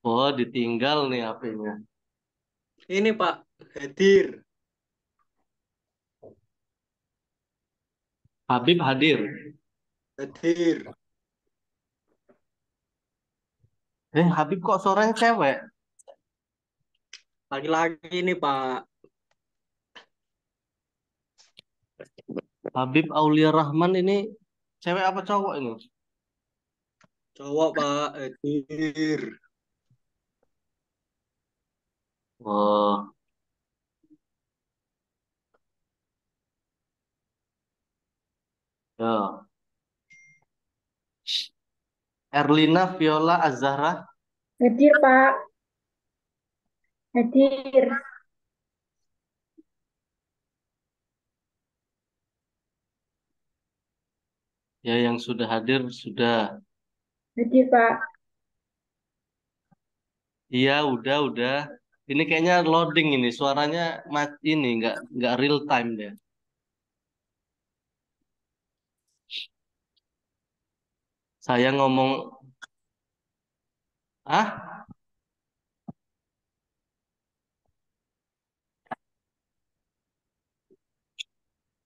Oh, ditinggal nih HP-nya. Ini, Pak. Hadir. Habib hadir. Hadir. Habib kok suaranya cewek? Laki-laki ini, Pak. Habib Aulia Rahman ini cewek apa cowok ini? Cowok, Pak. Hadir. Oh. Yo. Erlina Viola Azahra. Hadir, Pak. Hadir. Ya, yang sudah hadir sudah. Hadir, Pak. Iya, udah. Ini kayaknya loading ini, suaranya ini nggak real time deh. Saya ngomong, ah,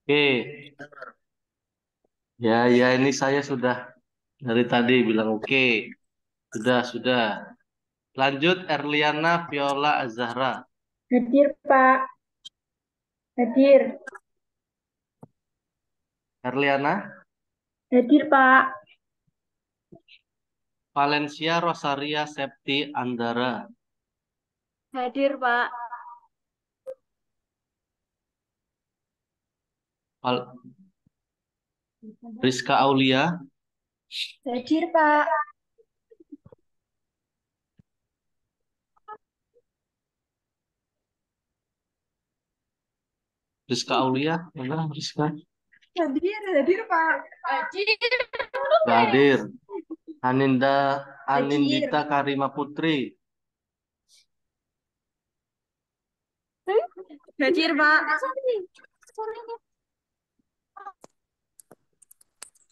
oke, ya ini saya sudah dari tadi bilang oke, sudah. Lanjut Erliana Viola Azahra. Hadir, Pak. Hadir. Erliana Hadir, Pak. Valencia Rosaria Septi Andara. Hadir, Pak. Val- Rizka Aulia. Hadir, Pak. Rizka Aulia, mana Rizka? Hadir, Pak. Hadir. Gak hadir. Anindita Karima Putri. Hadir, Pak.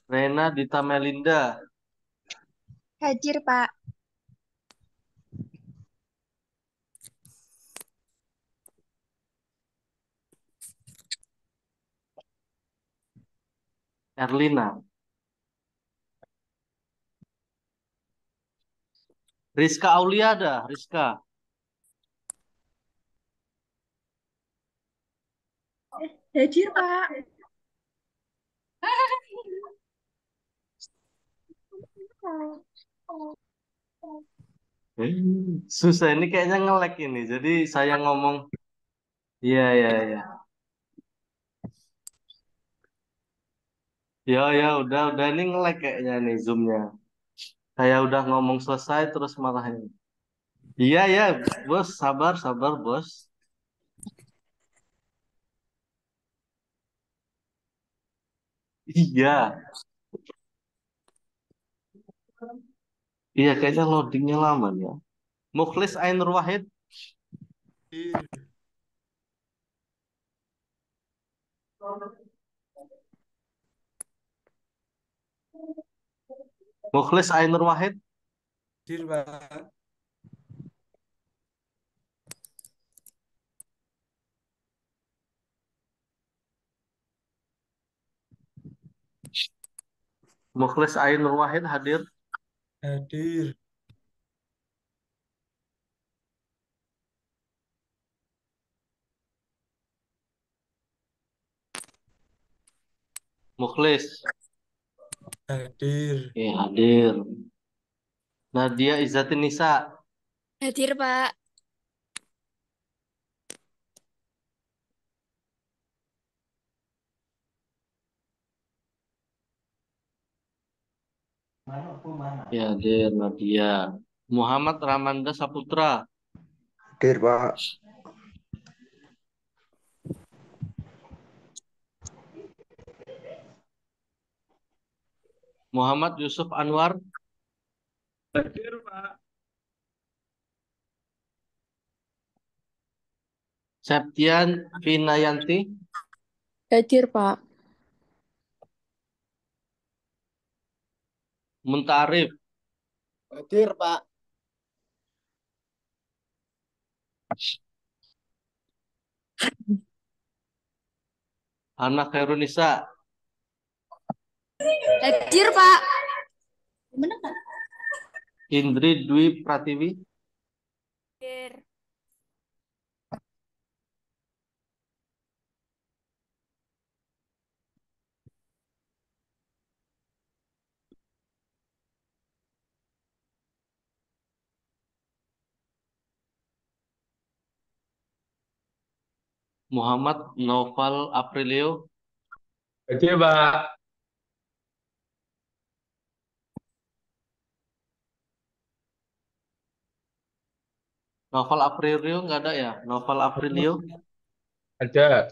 Rena Dita Melinda. Hadir, Pak. Erlina. Rizka Aulia ada, Rizka. Hadir, Pak. Susah ini kayaknya nge-lag ini. Jadi saya ngomong, iya. Ya, udah ini nge-lag kayaknya nih Zoom-nya. Saya udah ngomong selesai terus malah ini. Iya, bos, sabar, bos. Iya, iya kayaknya loadingnya lama ya. Mukhlis Ainur Wahid. Mukhlis Ainur Wahid. Hadir, Pak. Mukhlis Ainur Wahid hadir. Hadir. Mukhlis. Hadir. Oke, hadir. Nadia Izzatin Nisa. Hadir, Pak. Ya, hadir Nadia. Muhammad Ramanda Saputra. Hadir, Pak. Muhammad Yusuf Anwar. Hadir, Pak. Septian Vinayanti. Hadir, Pak. Muntarif. Hadir, Pak. Hana Khairunisa. Hadir, Pak. Indri Dwi Pratiwi. Hadir. Muhammad Noval Aprilio. Hadir, Pak. Novel Aprilio nggak ada ya? Novel Aprilio? Ada.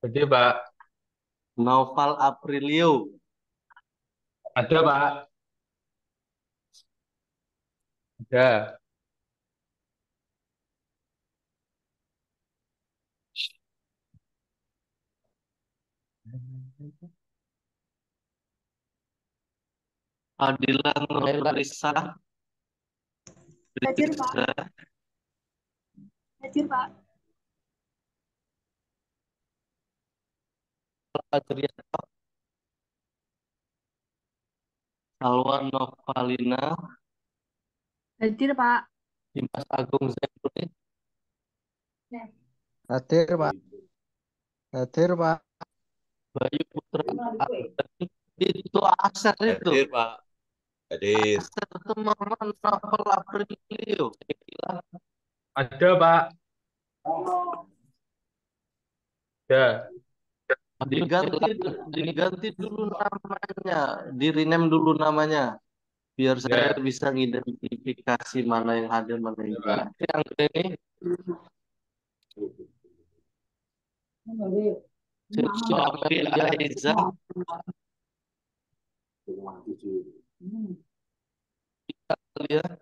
Jadi, Pak. Novel Aprilio. Ada, Pak. Ada. Fadila Nurisa. Hadir, Pak. Hadir, Pak. Adriana. Salwa Novalina. Hadir, Pak. Dimas Agung Zainudin. Hadir, Pak. Hadir, Pak. Bayu Putra Ardhani. Itu Aser itu. Hadir, Pak. Hadir. Aser teman-teman Novel Aprilio. Ada, Pak. Ada. Diganti dulu namanya, di rename dulu namanya, biar saya bisa ngidentifikasi mana yang hadir mana yang enggak. Yang ini Siswa Amelia Iza. Kita lihat.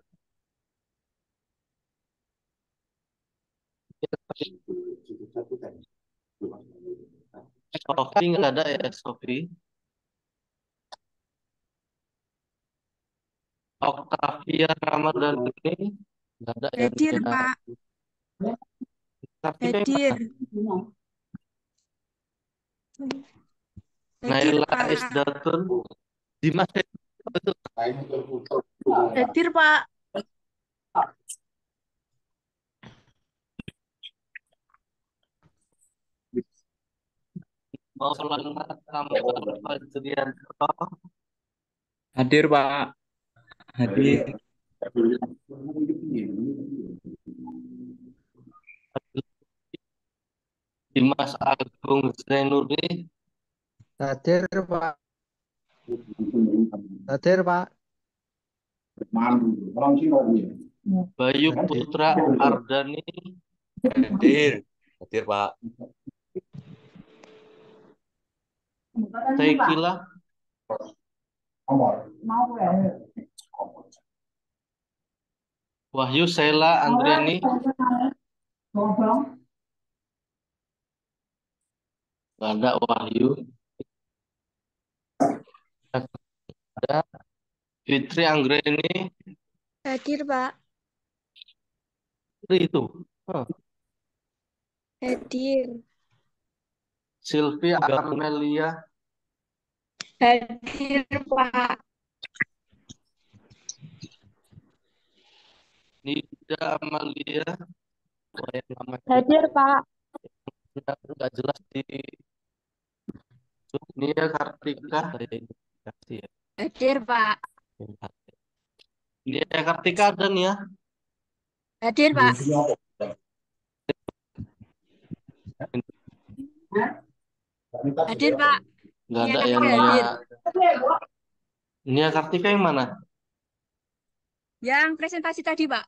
Sofi nggak ada ya, Sofi. Octavia Ramadan ini nggak ada ya. Hadir, Pak. Hadir. Naila Isdatun. Dimas Hadir, Pak. Hadir, Pak. Hadir. Dimas Agung Zainudin. Hadir, Pak. Hadir, Pak. Bayu Putra Ardhani. Hadir. Hadir, Pak. Tequila. Wahyu Sheila Andriani. Nggak ada Wahyu. Ada Fitri Anggreni. Hadir, Pak. Itu. Hadir. Sylvia Amelia. Hadir, Pak. Nida Amalia. Oh, yang namanya Hadir, Pak. nggak jelas di Nia Kartika. Hadir, Pak. Nia Kartika ada nih ya. Hadir, Pak. Hadir, Pak. Nggak ada Nia yang Kartika Nia. hadir. Nia Kartika yang mana? Yang presentasi tadi, Pak.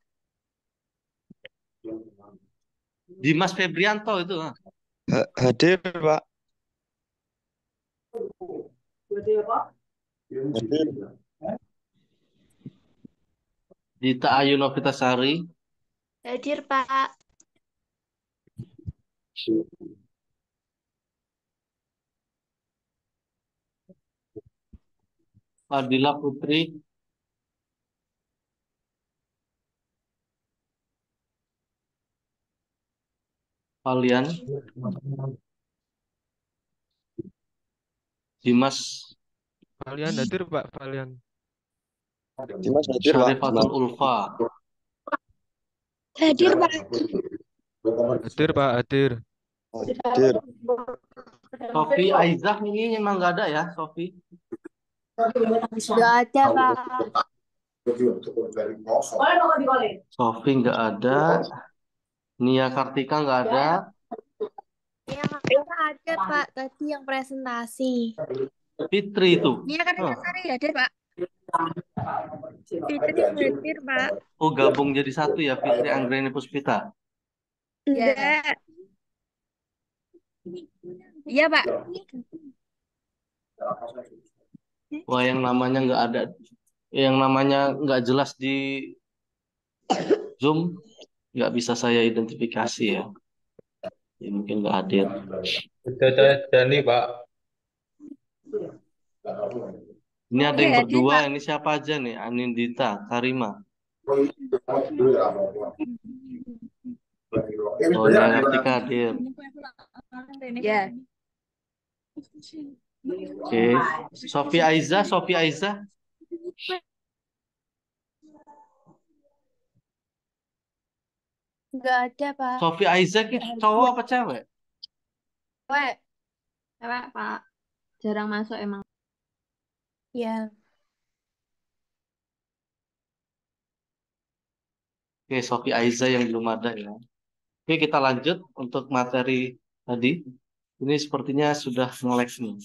Dimas Febrianto itu. Hadir, Pak. Hadir. Dita Ayu Novitasari. Hadir, Pak. Fadila Putri. Kalian. Dimas. Kalian hadir, Pak. Kalian. Dimas hadir, Pak. Syarifatul Ulfa. Hadir, Pak. Hadir, Pak. Hadir. Hadir. Sofi Aizah ini emang nggak ada ya, Sofi? Nggak ada, Pak. Sofi nggak ada. Nia Kartika nggak ada. Yang ada, Pak. Tadi yang presentasi. Fitri itu. Nia Kartasari hadir, Pak. Fitri hadir, Pak. Oh, gabung jadi satu ya, Fitri Anggreni Puspita. Ya. Enggak. Iya, Pak. Wah, yang namanya nggak ada, yang namanya nggak jelas di Zoom, nggak bisa saya identifikasi ya. Ya, mungkin nggak hadir. Dani, Pak. Ini ada yang Hadir, berdua, Pak. ini siapa aja nih? Anindita, Karima. Oh, yang Artika hadir. Ya. Oke, Sofi Aiza, Sofi Aiza. Enggak ada, Pak. Sofi Aiza cowok apa cewek? Cewek. Cewek, Pak. Jarang masuk emang. Ya. Oke, Sofi Aiza yang belum ada ya. Oke, kita lanjut untuk materi tadi. Ini sepertinya sudah nge-lag nih.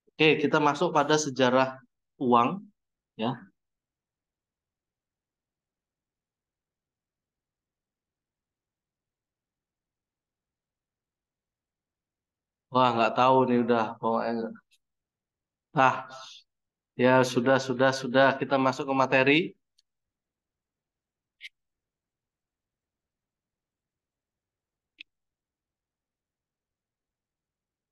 Oke, kita masuk pada sejarah uang ya. Wah, nggak tahu nih udah pokoknya. Ah, ya sudah. Kita masuk ke materi.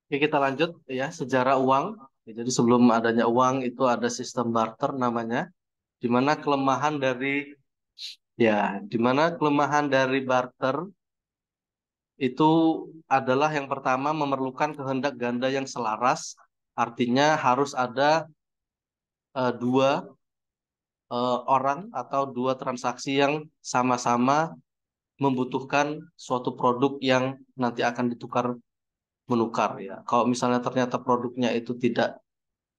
Oke, kita lanjut ya, sejarah uang. Ya, jadi sebelum adanya uang itu ada sistem barter namanya, di mana kelemahan dari barter itu adalah yang pertama memerlukan kehendak ganda yang selaras, artinya harus ada dua orang atau dua transaksi yang sama-sama membutuhkan suatu produk yang nanti akan ditukar menukar ya. Kalau misalnya ternyata produknya itu tidak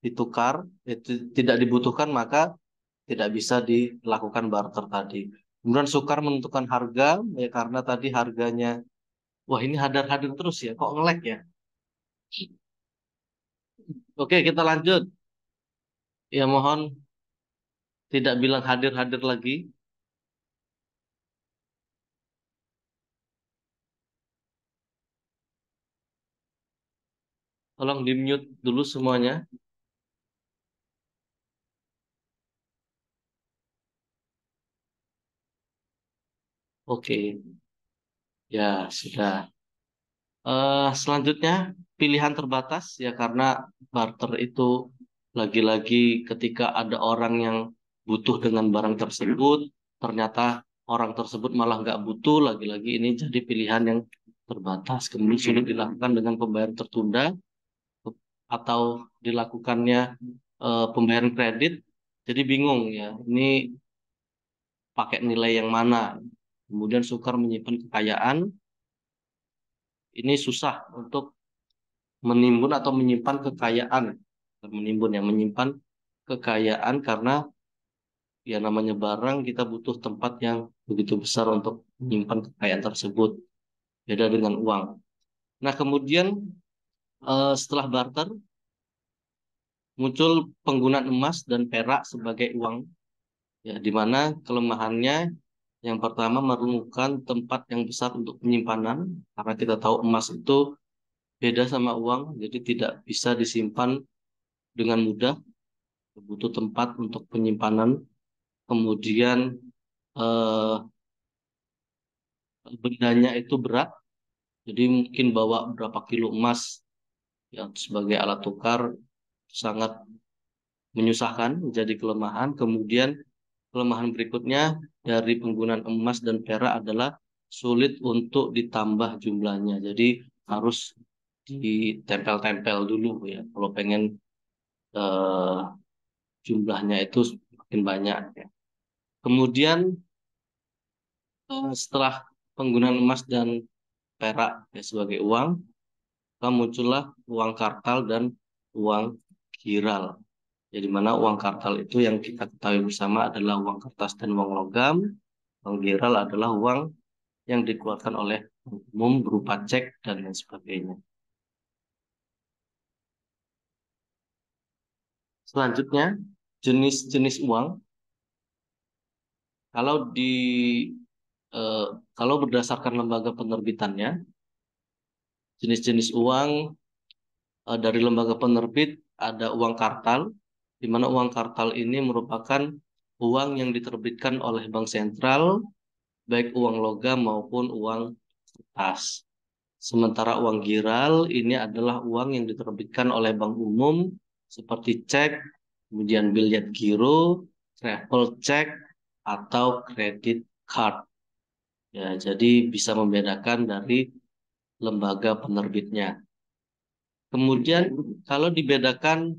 ditukar, itu tidak dibutuhkan, maka tidak bisa dilakukan barter tadi. Kemudian sukar menentukan harga ya, karena tadi harganya, wah ini hadir-hadir terus ya, kok nge-lag ya. Oke, kita lanjut. Ya mohon tidak bilang hadir-hadir lagi. Tolong di-mute dulu semuanya. Oke, ya sudah. Selanjutnya pilihan terbatas ya, karena barter itu lagi-lagi ketika ada orang yang butuh dengan barang tersebut, ternyata orang tersebut malah nggak butuh, lagi-lagi ini jadi pilihan yang terbatas. Kemudian sulit dilakukan dengan pembayaran tertunda atau dilakukannya pembayaran kredit, jadi bingung ya. Ini pakai nilai yang mana? Kemudian sukar menyimpan kekayaan. Ini susah untuk menimbun atau menyimpan kekayaan. Menimbun yang menyimpan kekayaan karena ya namanya barang, kita butuh tempat yang begitu besar untuk menyimpan kekayaan tersebut. Beda dengan uang. Nah, kemudian setelah barter muncul penggunaan emas dan perak sebagai uang. Ya, di mana kelemahannya yang pertama memerlukan tempat yang besar untuk penyimpanan, karena kita tahu emas itu beda sama uang, jadi tidak bisa disimpan dengan mudah, butuh tempat untuk penyimpanan. Kemudian eh, bendanya itu berat, jadi mungkin bawa berapa kilo emas yang sebagai alat tukar sangat menyusahkan, menjadi kelemahan. Kemudian kelemahan berikutnya dari penggunaan emas dan perak adalah sulit untuk ditambah jumlahnya. Jadi harus ditempel-tempel dulu ya, kalau pengen eh, jumlahnya itu semakin banyak ya. Kemudian setelah penggunaan emas dan perak ya, sebagai uang, maka muncullah uang kartal dan uang giral. Jadi mana uang kartal itu yang kita ketahui bersama adalah uang kertas dan uang logam. Uang giral adalah uang yang dikeluarkan oleh umum berupa cek dan lain sebagainya. Selanjutnya, jenis-jenis uang. Kalau di eh, kalau berdasarkan lembaga penerbitannya, jenis-jenis uang dari lembaga penerbit ada uang kartal, di mana uang kartal ini merupakan uang yang diterbitkan oleh bank sentral, baik uang logam maupun uang kertas. Sementara uang giral ini adalah uang yang diterbitkan oleh bank umum seperti cek, kemudian biliet giro, travel check, atau credit card. Ya, jadi bisa membedakan dari lembaga penerbitnya. Kemudian kalau dibedakan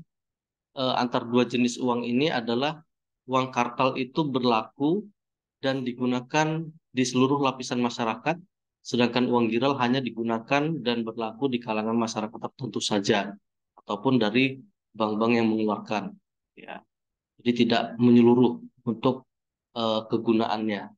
antar dua jenis uang ini adalah uang kartal itu berlaku dan digunakan di seluruh lapisan masyarakat, sedangkan uang giral hanya digunakan dan berlaku di kalangan masyarakat tertentu saja, ataupun dari bank-bank yang mengeluarkan. Ya, jadi tidak menyeluruh untuk kegunaannya.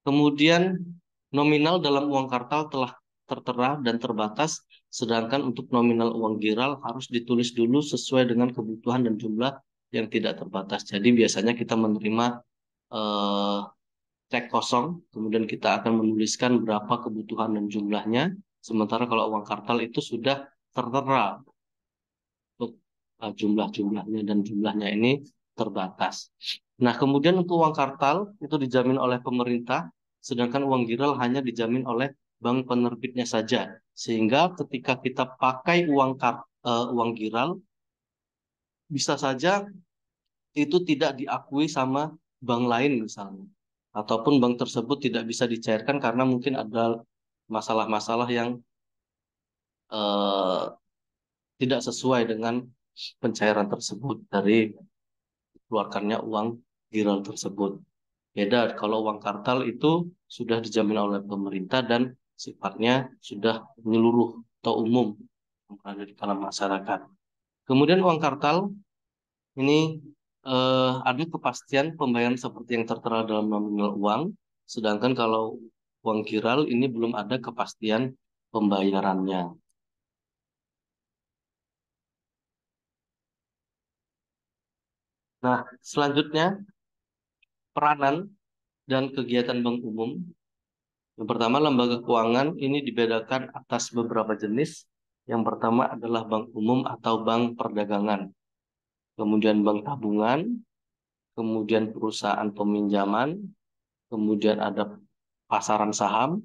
Kemudian nominal dalam uang kartal telah tertera dan terbatas, sedangkan untuk nominal uang giral harus ditulis dulu sesuai dengan kebutuhan dan jumlah yang tidak terbatas. Jadi biasanya kita menerima eh, cek kosong, kemudian kita akan menuliskan berapa kebutuhan dan jumlahnya, sementara kalau uang kartal itu sudah tertera untuk jumlah-jumlahnya dan jumlahnya ini terbatas. Nah, kemudian untuk uang kartal itu dijamin oleh pemerintah, sedangkan uang giral hanya dijamin oleh bank penerbitnya saja. Sehingga ketika kita pakai uang giral, bisa saja itu tidak diakui sama bank lain misalnya. Ataupun bank tersebut tidak bisa dicairkan karena mungkin ada masalah-masalah yang eh, tidak sesuai dengan pencairan tersebut dari keluarkannya uang giral tersebut. Beda kalau uang kartal itu sudah dijamin oleh pemerintah dan sifatnya sudah menyeluruh atau umum yang berada di kalangan masyarakat. Kemudian uang kartal ini ada kepastian pembayaran seperti yang tertera dalam nominal uang, sedangkan kalau uang giral ini belum ada kepastian pembayarannya. Nah, selanjutnya peranan dan kegiatan bank umum. Yang pertama, lembaga keuangan ini dibedakan atas beberapa jenis. Yang pertama adalah bank umum atau bank perdagangan, kemudian bank tabungan, kemudian perusahaan peminjaman, kemudian ada pasaran saham,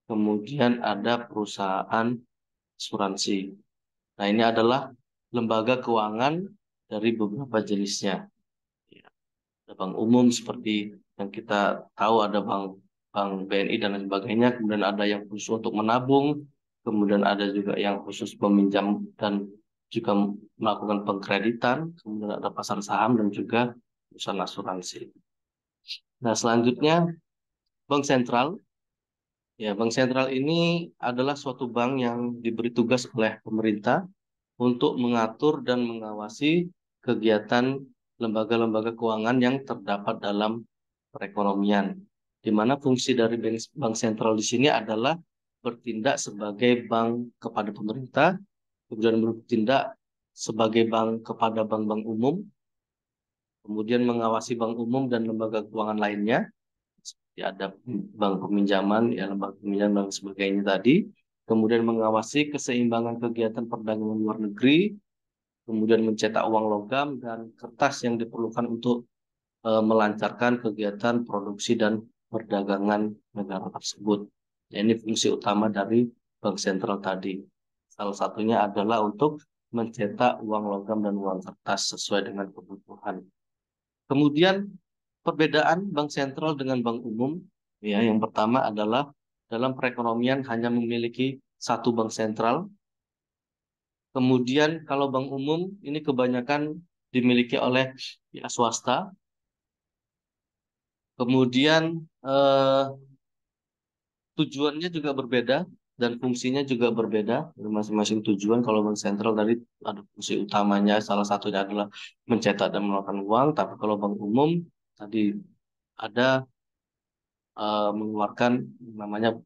kemudian ada perusahaan asuransi. Nah, ini adalah lembaga keuangan dari beberapa jenisnya. Ya, ada bank umum seperti yang kita tahu, ada bank BNI dan lain sebagainya, kemudian ada yang khusus untuk menabung, kemudian ada juga yang khusus meminjam dan juga melakukan pengkreditan, kemudian ada pasar saham dan juga perusahaan asuransi. Nah, selanjutnya bank sentral. Ya, bank sentral ini adalah suatu bank yang diberi tugas oleh pemerintah untuk mengatur dan mengawasi kegiatan lembaga-lembaga keuangan yang terdapat dalam perekonomian. Di mana fungsi dari bank sentral di sini adalah bertindak sebagai bank kepada pemerintah, kemudian bertindak sebagai bank kepada bank-bank umum, kemudian mengawasi bank umum dan lembaga keuangan lainnya, seperti ada bank peminjaman, ya lembaga peminjaman dan sebagainya tadi, kemudian mengawasi keseimbangan kegiatan perdagangan luar negeri, kemudian mencetak uang logam dan kertas yang diperlukan untuk melancarkan kegiatan produksi dan perdagangan negara tersebut. Ya, ini fungsi utama dari bank sentral tadi. Salah satunya adalah untuk mencetak uang logam dan uang kertas sesuai dengan kebutuhan. Kemudian perbedaan bank sentral dengan bank umum, ya, yang pertama adalah dalam perekonomian hanya memiliki satu bank sentral. Kemudian kalau bank umum ini kebanyakan dimiliki oleh pihak swasta. Kemudian tujuannya juga berbeda dan fungsinya juga berbeda dari masing-masing tujuan. Kalau bank sentral tadi ada fungsi utamanya, salah satunya adalah mencetak dan melakukan uang. Tapi kalau bank umum tadi ada mengeluarkan namanya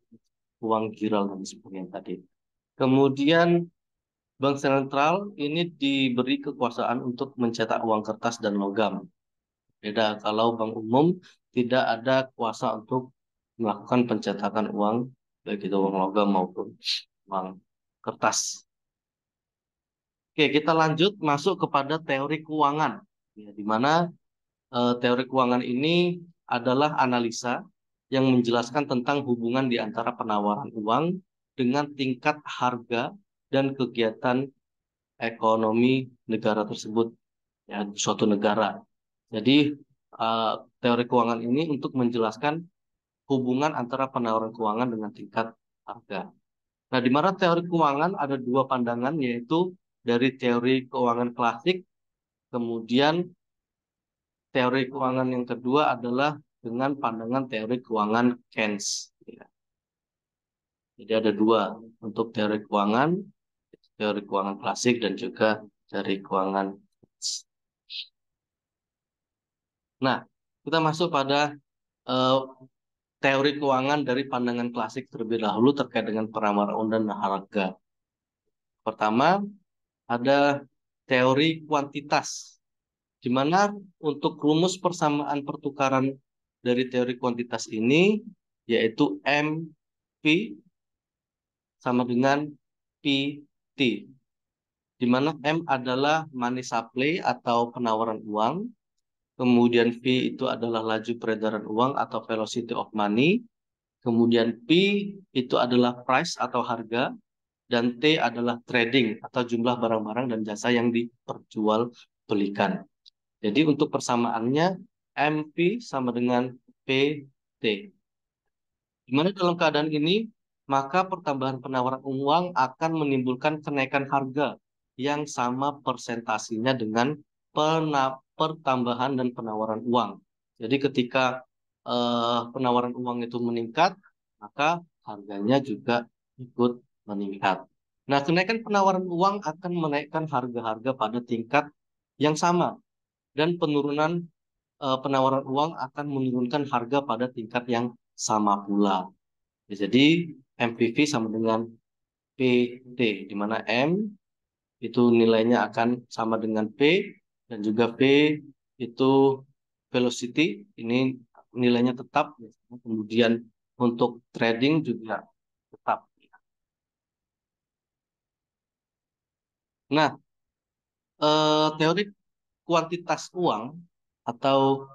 uang giral dan sebagainya tadi. Kemudian Bank sentral ini diberi kekuasaan untuk mencetak uang kertas dan logam. Beda kalau bank umum tidak ada kuasa untuk melakukan pencetakan uang, baik itu uang logam maupun uang kertas. Oke, kita lanjut masuk kepada teori keuangan. Ya, di mana teori keuangan ini adalah analisa yang menjelaskan tentang hubungan di antara penawaran uang dengan tingkat harga dan kegiatan ekonomi negara tersebut, ya, suatu negara. Jadi teori keuangan ini untuk menjelaskan hubungan antara penawaran keuangan dengan tingkat harga. Nah, di mana teori keuangan ada dua pandangan, yaitu dari teori keuangan klasik, kemudian teori keuangan yang kedua adalah dengan pandangan teori keuangan Keynes. Ya. Jadi ada dua untuk teori keuangan klasik dan juga teori keuangan Keynes. Nah, kita masuk pada teori keuangan dari pandangan klasik terlebih dahulu terkait dengan penawaran dan harga. Pertama, ada teori kuantitas, di mana untuk rumus persamaan pertukaran dari teori kuantitas ini yaitu MP sama dengan PT, di mana M adalah money supply atau penawaran uang, kemudian V itu adalah laju peredaran uang atau velocity of money, kemudian P itu adalah price atau harga, dan T adalah trading atau jumlah barang-barang dan jasa yang diperjualbelikan. Jadi untuk persamaannya MP sama dengan PT. Di mana dalam keadaan ini, maka pertambahan penawaran uang akan menimbulkan kenaikan harga yang sama persentasinya dengan pertambahan dan penawaran uang. Jadi ketika penawaran uang itu meningkat, maka harganya juga ikut meningkat. Nah, kenaikan penawaran uang akan menaikkan harga-harga pada tingkat yang sama, dan penurunan penawaran uang akan menurunkan harga pada tingkat yang sama pula. Jadi MPV sama dengan PT, di mana M itu nilainya akan sama dengan P, dan juga P itu velocity, ini nilainya tetap. Kemudian untuk trading juga tetap. Nah, teori kuantitas uang atau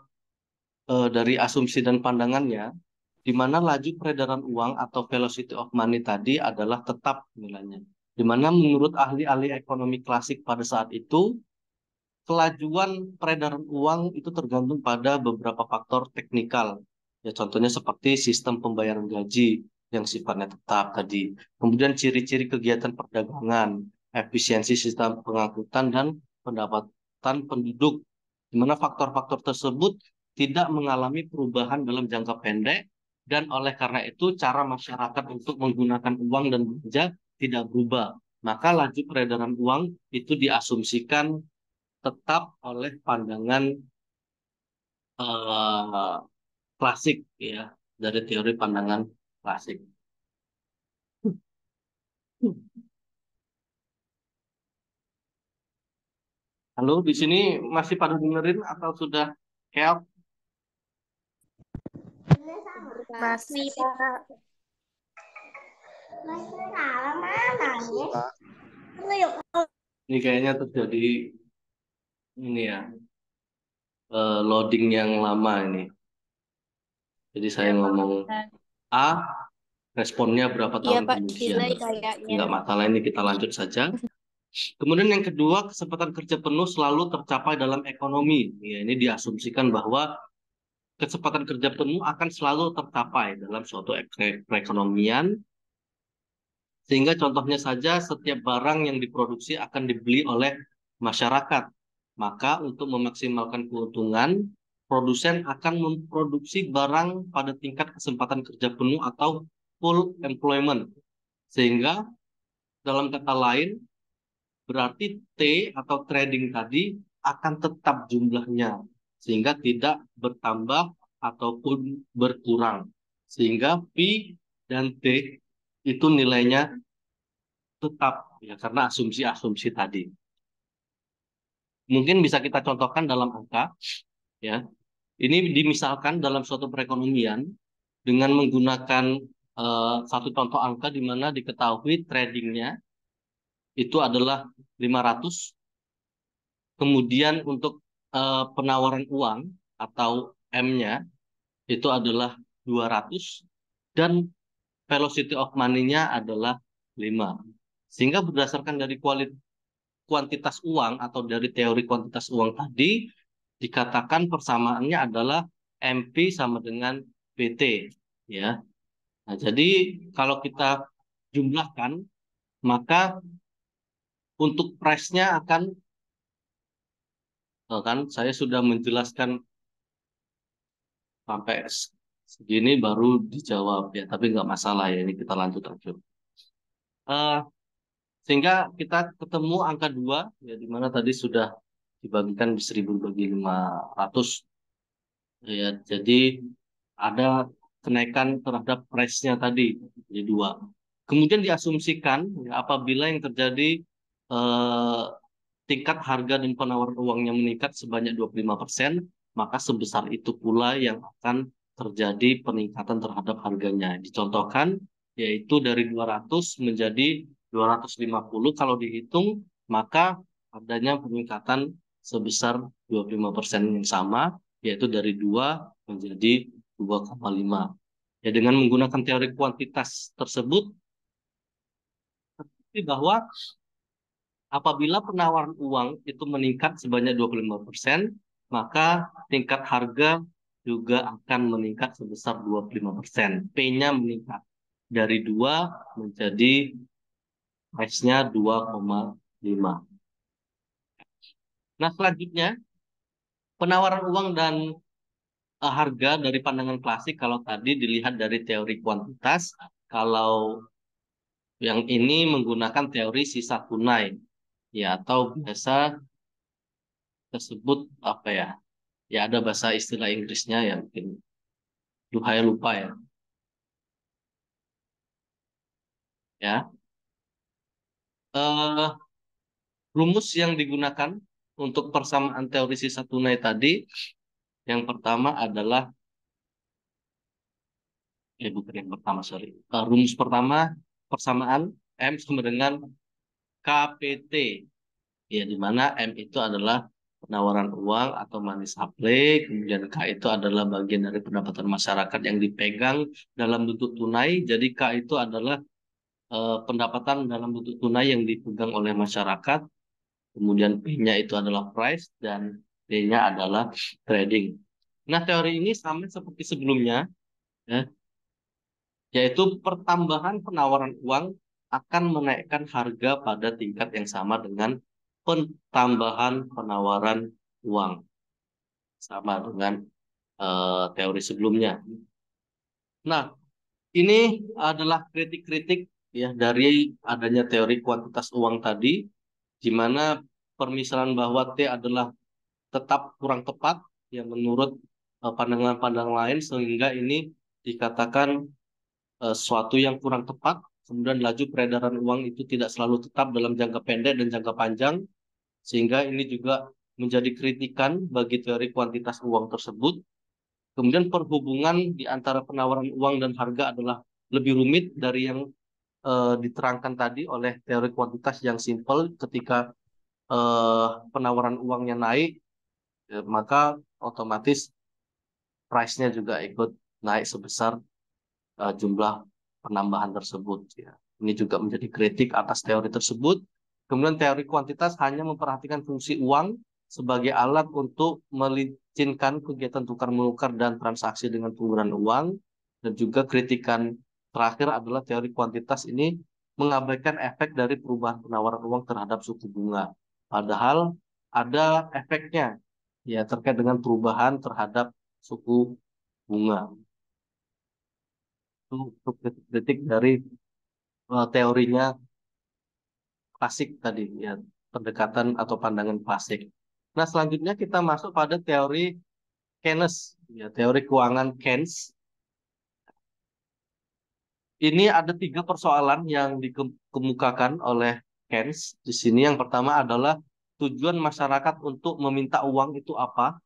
dari asumsi dan pandangannya, di mana laju peredaran uang atau velocity of money tadi adalah tetap nilainya. Di mana menurut ahli-ahli ekonomi klasik pada saat itu, kelajuan peredaran uang itu tergantung pada beberapa faktor teknikal. Ya, contohnya seperti sistem pembayaran gaji yang sifatnya tetap tadi. Kemudian ciri-ciri kegiatan perdagangan, efisiensi sistem pengangkutan, dan pendapatan penduduk. Di mana faktor-faktor tersebut tidak mengalami perubahan dalam jangka pendek, dan oleh karena itu cara masyarakat untuk menggunakan uang dan belanja tidak berubah. Maka laju peredaran uang itu diasumsikan tetap oleh pandangan klasik, ya, dari teori pandangan klasik. Halo, di sini masih pada dengerin atau sudah help? Masih, Pak. Ini kayaknya terjadi ini ya, loading yang lama ini. Jadi saya ngomong A, responnya berapa Iya, tahun Pak, kemudian. delay kayaknya. Enggak masalah, ini kita lanjut saja. Kemudian yang kedua, kesempatan kerja penuh selalu tercapai dalam ekonomi. Ya, ini diasumsikan bahwa kesempatan kerja penuh akan selalu tercapai dalam suatu perekonomian. Sehingga contohnya saja setiap barang yang diproduksi akan dibeli oleh masyarakat. Maka untuk memaksimalkan keuntungan, produsen akan memproduksi barang pada tingkat kesempatan kerja penuh atau full employment. Sehingga dalam kata lain, berarti T atau trading tadi akan tetap jumlahnya, sehingga tidak bertambah ataupun berkurang. Sehingga P dan T itu nilainya tetap ya karena asumsi-asumsi tadi. Mungkin bisa kita contohkan dalam angka ya. Ini dimisalkan dalam suatu perekonomian dengan menggunakan satu contoh angka di mana diketahui tradingnya itu adalah 500. Kemudian untuk penawaran uang atau M-nya itu adalah 200 dan velocity of money-nya adalah 5. Sehingga berdasarkan dari kuantitas uang atau dari teori kuantitas uang tadi dikatakan persamaannya adalah MP sama dengan PT ya. Nah, jadi kalau kita jumlahkan maka untuk price-nya akan kan saya sudah menjelaskan sampai segini baru dijawab ya, tapi nggak masalah ya, ini kita lanjut aja. Sehingga kita ketemu angka 2 ya, di mana tadi sudah dibagikan di 1000 bagi 500 ya, jadi ada kenaikan terhadap price-nya tadi jadi 2. Kemudian diasumsikan ya, apabila yang terjadi tingkat harga dan penawaran uangnya meningkat sebanyak 25%, maka sebesar itu pula yang akan terjadi peningkatan terhadap harganya. Dicontohkan, yaitu dari 200 menjadi 250. Kalau dihitung, maka adanya peningkatan sebesar 25% yang sama, yaitu dari 2 menjadi 2,5. Ya, dengan menggunakan teori kuantitas tersebut, bahwa apabila penawaran uang itu meningkat sebanyak 25%, maka tingkat harga juga akan meningkat sebesar 25%. P-nya meningkat dari 2 menjadi price-nya 2,5. Nah, selanjutnya penawaran uang dan harga dari pandangan klasik kalau tadi dilihat dari teori kuantitas, kalau yang ini menggunakan teori sisa tunai ya, atau biasa tersebut apa ya? Ya ada bahasa istilah Inggrisnya ya mungkin. Saya lupa ya. Ya. Rumus yang digunakan untuk persamaan teori sisa tunai tadi, yang pertama adalah bukan yang pertama, sorry. Rumus pertama persamaan M sama dengan KPT. Ya, di mana M itu adalah penawaran uang atau money supply, kemudian K itu adalah bagian dari pendapatan masyarakat yang dipegang dalam bentuk tunai. Jadi K itu adalah pendapatan dalam bentuk tunai yang dipegang oleh masyarakat. Kemudian P-nya itu adalah price dan D-nya adalah trading. Nah, teori ini sama seperti sebelumnya, ya, yaitu pertambahan penawaran uang akan menaikkan harga pada tingkat yang sama dengan penambahan penawaran uang. Sama dengan teori sebelumnya. Nah, ini adalah kritik-kritik ya dari adanya teori kuantitas uang tadi, di mana permisalan bahwa T adalah tetap kurang tepat ya menurut pandangan-pandangan lain, sehingga ini dikatakan suatu yang kurang tepat. Kemudian laju peredaran uang itu tidak selalu tetap dalam jangka pendek dan jangka panjang, sehingga ini juga menjadi kritikan bagi teori kuantitas uang tersebut. Kemudian perhubungan di antara penawaran uang dan harga adalah lebih rumit dari yang diterangkan tadi oleh teori kuantitas yang simpel. Ketika penawaran uangnya naik, maka otomatis price-nya juga ikut naik sebesar jumlah penambahan tersebut. Ya. Ini juga menjadi kritik atas teori tersebut. Kemudian teori kuantitas hanya memperhatikan fungsi uang sebagai alat untuk melicinkan kegiatan tukar menukar dan transaksi dengan penggunaan uang. Dan juga kritikan terakhir adalah teori kuantitas ini mengabaikan efek dari perubahan penawaran uang terhadap suku bunga. Padahal ada efeknya ya terkait dengan perubahan terhadap suku bunga. Itu kritik dari teorinya klasik tadi ya, pendekatan atau pandangan klasik. Nah, selanjutnya kita masuk pada teori Keynes ya, teori keuangan Keynes. Ini ada 3 persoalan yang dikemukakan oleh Keynes di sini. Yang pertama adalah tujuan masyarakat untuk meminta uang itu apa?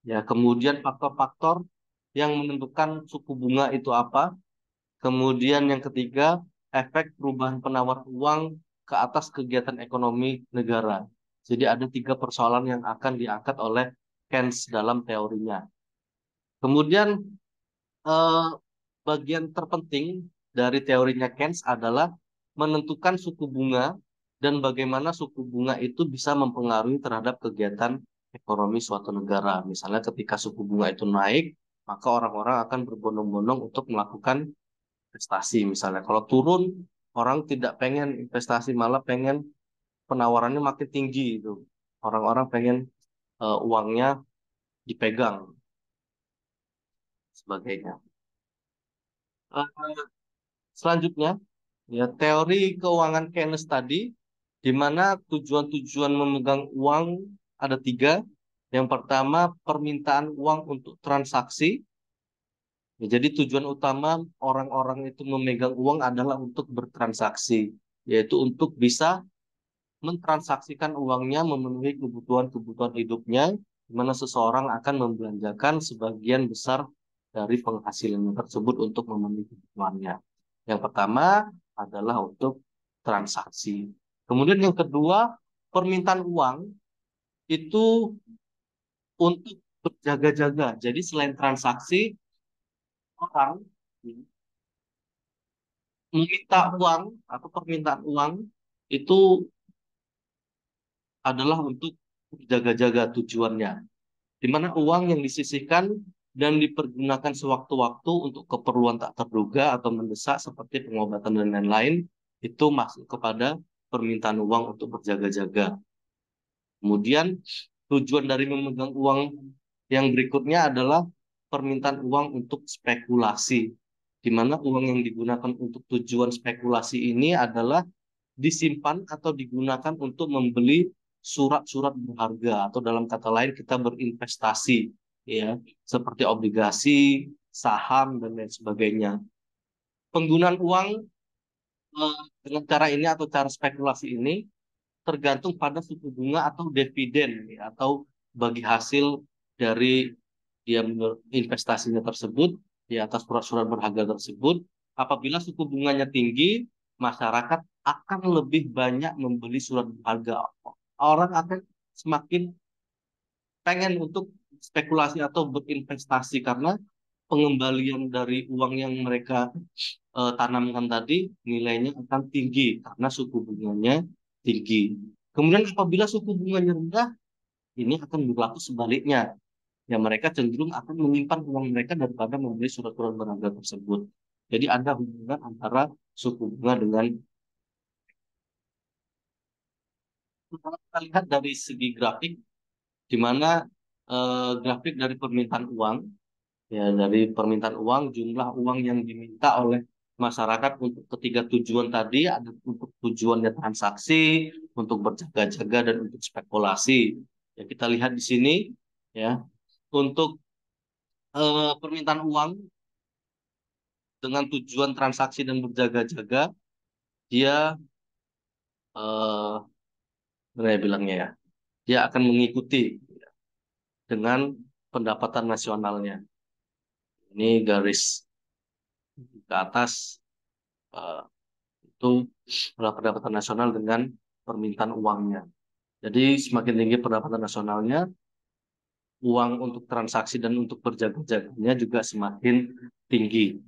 Ya, kemudian faktor-faktor yang menentukan suku bunga itu apa? Kemudian yang ketiga, efek perubahan penawar uang ke atas kegiatan ekonomi negara. Jadi ada 3 persoalan yang akan diangkat oleh Keynes dalam teorinya. Kemudian eh, bagian terpenting dari teorinya Keynes adalah menentukan suku bunga dan bagaimana suku bunga itu bisa mempengaruhi terhadap kegiatan ekonomi suatu negara. Misalnya ketika suku bunga itu naik, maka orang-orang akan berbondong-bondong untuk melakukan investasi. Misalnya kalau turun, orang tidak pengen investasi, malah pengen penawarannya makin tinggi itu. Orang-orang pengen uangnya dipegang sebagainya. Eh, Selanjutnya, ya teori keuangan Keynes tadi, di mana tujuan-tujuan memegang uang ada 3. Yang pertama, permintaan uang untuk transaksi. Ya, jadi tujuan utama orang-orang itu memegang uang adalah untuk bertransaksi, yaitu untuk bisa mentransaksikan uangnya memenuhi kebutuhan-kebutuhan hidupnya, di mana seseorang akan membelanjakan sebagian besar dari penghasilannya tersebut untuk memenuhi kebutuhannya. Yang pertama adalah untuk transaksi. Kemudian yang kedua, permintaan uang itu untuk berjaga-jaga. Jadi selain transaksi, orang meminta uang atau permintaan uang itu adalah untuk berjaga-jaga tujuannya, di mana uang yang disisihkan dan dipergunakan sewaktu-waktu untuk keperluan tak terduga atau mendesak seperti pengobatan dan lain-lain, itu masuk kepada permintaan uang untuk berjaga-jaga. Kemudian tujuan dari memegang uang yang berikutnya adalah permintaan uang untuk spekulasi, di mana uang yang digunakan untuk tujuan spekulasi ini adalah disimpan atau digunakan untuk membeli surat-surat berharga, atau dalam kata lain kita berinvestasi, ya, seperti obligasi, saham dan lain sebagainya. Penggunaan uang dengan cara ini atau cara spekulasi ini tergantung pada suku bunga atau dividen, ya, atau bagi hasil dari dia investasinya tersebut di atas surat-surat berharga tersebut. Apabila suku bunganya tinggi, masyarakat akan lebih banyak membeli surat berharga. Orang akan semakin pengen untuk spekulasi atau berinvestasi karena pengembalian dari uang yang mereka tanamkan tadi nilainya akan tinggi karena suku bunganya tinggi. Kemudian apabila suku bunganya rendah, ini akan berlaku sebaliknya. Ya, mereka cenderung akan menyimpan uang mereka daripada membeli surat-surat berharga tersebut. Jadi ada hubungan antara suku bunga dengan, kalau kita lihat dari segi grafik, di mana grafik dari permintaan uang, ya dari permintaan uang, jumlah uang yang diminta oleh masyarakat untuk ketiga tujuan tadi, ada untuk tujuannya transaksi, untuk berjaga-jaga dan untuk spekulasi. Ya, kita lihat di sini, ya, untuk permintaan uang dengan tujuan transaksi dan berjaga-jaga, dia gimana ya bilangnya ya, dia akan mengikuti dengan pendapatan nasionalnya. Ini garis ke atas eh, itu adalah pendapatan nasional dengan permintaan uangnya. Jadi semakin tinggi pendapatan nasionalnya, uang untuk transaksi dan untuk berjaga-jaganya juga semakin tinggi.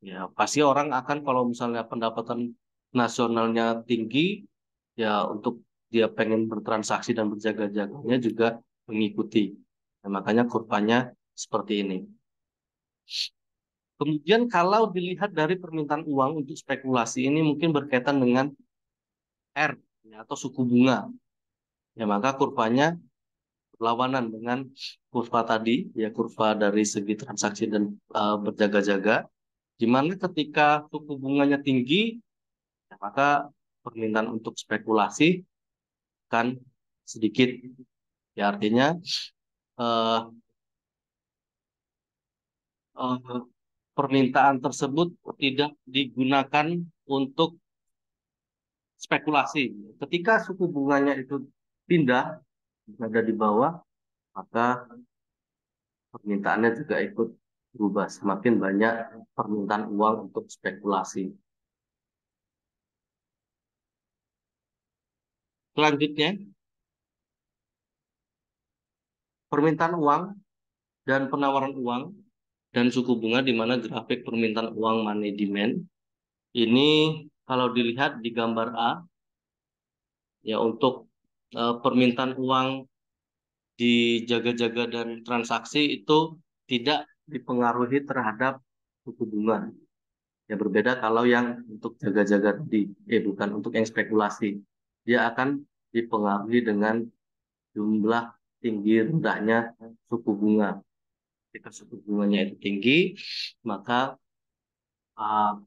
Ya, pasti orang akan kalau misalnya pendapatan nasionalnya tinggi, ya untuk dia pengen bertransaksi dan berjaga-jaganya juga mengikuti. Nah, makanya kurvanya seperti ini. Kemudian kalau dilihat dari permintaan uang untuk spekulasi ini mungkin berkaitan dengan R, ya, atau suku bunga. Ya, maka kurvanya berlawanan dengan kurva tadi, ya kurva dari segi transaksi dan berjaga-jaga. Di mana ketika suku bunganya tinggi, ya, maka permintaan untuk spekulasi kan sedikit, ya artinya eh, eh, permintaan tersebut tidak digunakan untuk spekulasi. Ketika suku bunganya itu pindah berada di bawah, maka permintaannya juga ikut berubah. Semakin banyak permintaan uang untuk spekulasi. Selanjutnya, permintaan uang dan penawaran uang dan suku bunga, di mana grafik permintaan uang money demand ini kalau dilihat di gambar A, ya untuk permintaan uang di jaga-jaga dan transaksi itu tidak dipengaruhi terhadap suku bunga. Ya berbeda kalau yang untuk jaga-jaga tadi, bukan untuk yang spekulasi. Dia akan dipengaruhi dengan jumlah tinggi rendahnya suku bunga. Jika suku bunganya itu tinggi, maka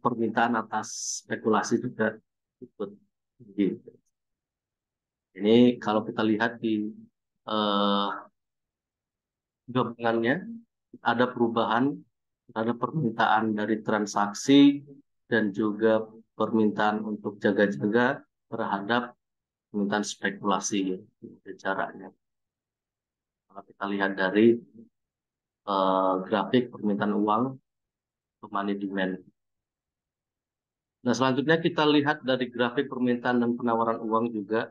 permintaan atas spekulasi juga ikut tinggi. Ini kalau kita lihat di gabungannya, ada perubahan, ada permintaan dari transaksi dan juga permintaan untuk jaga-jaga terhadap permintaan spekulasi, caranya. Kalau kita lihat dari grafik permintaan uang money demand. Nah, selanjutnya kita lihat dari grafik permintaan dan penawaran uang juga.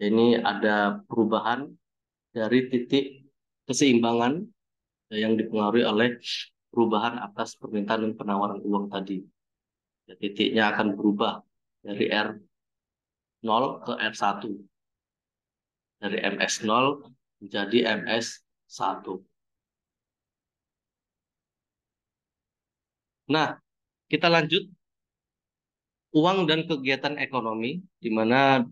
Ini ada perubahan dari titik keseimbangan yang dipengaruhi oleh perubahan atas permintaan dan penawaran uang tadi. Ya, titiknya akan berubah dari R0 ke R1. Dari MS0 menjadi MS1. Nah, kita lanjut. Uang dan kegiatan ekonomi, di mana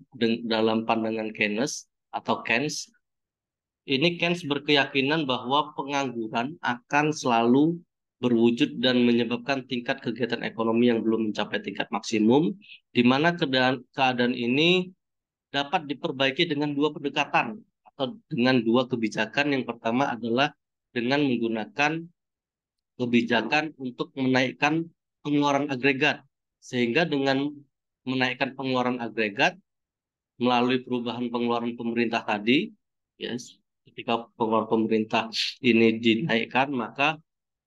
dalam pandangan Keynes atau Keynes, ini Keynes berkeyakinan bahwa pengangguran akan selalu berwujud dan menyebabkan tingkat kegiatan ekonomi yang belum mencapai tingkat maksimum, di mana keadaan ini dapat diperbaiki dengan dua pendekatan atau dengan dua kebijakan. Yang pertama adalah dengan menggunakan kebijakan untuk menaikkan pengeluaran agregat, sehingga dengan menaikkan pengeluaran agregat melalui perubahan pengeluaran pemerintah tadi, yes, ketika pengeluaran pemerintah ini dinaikkan, maka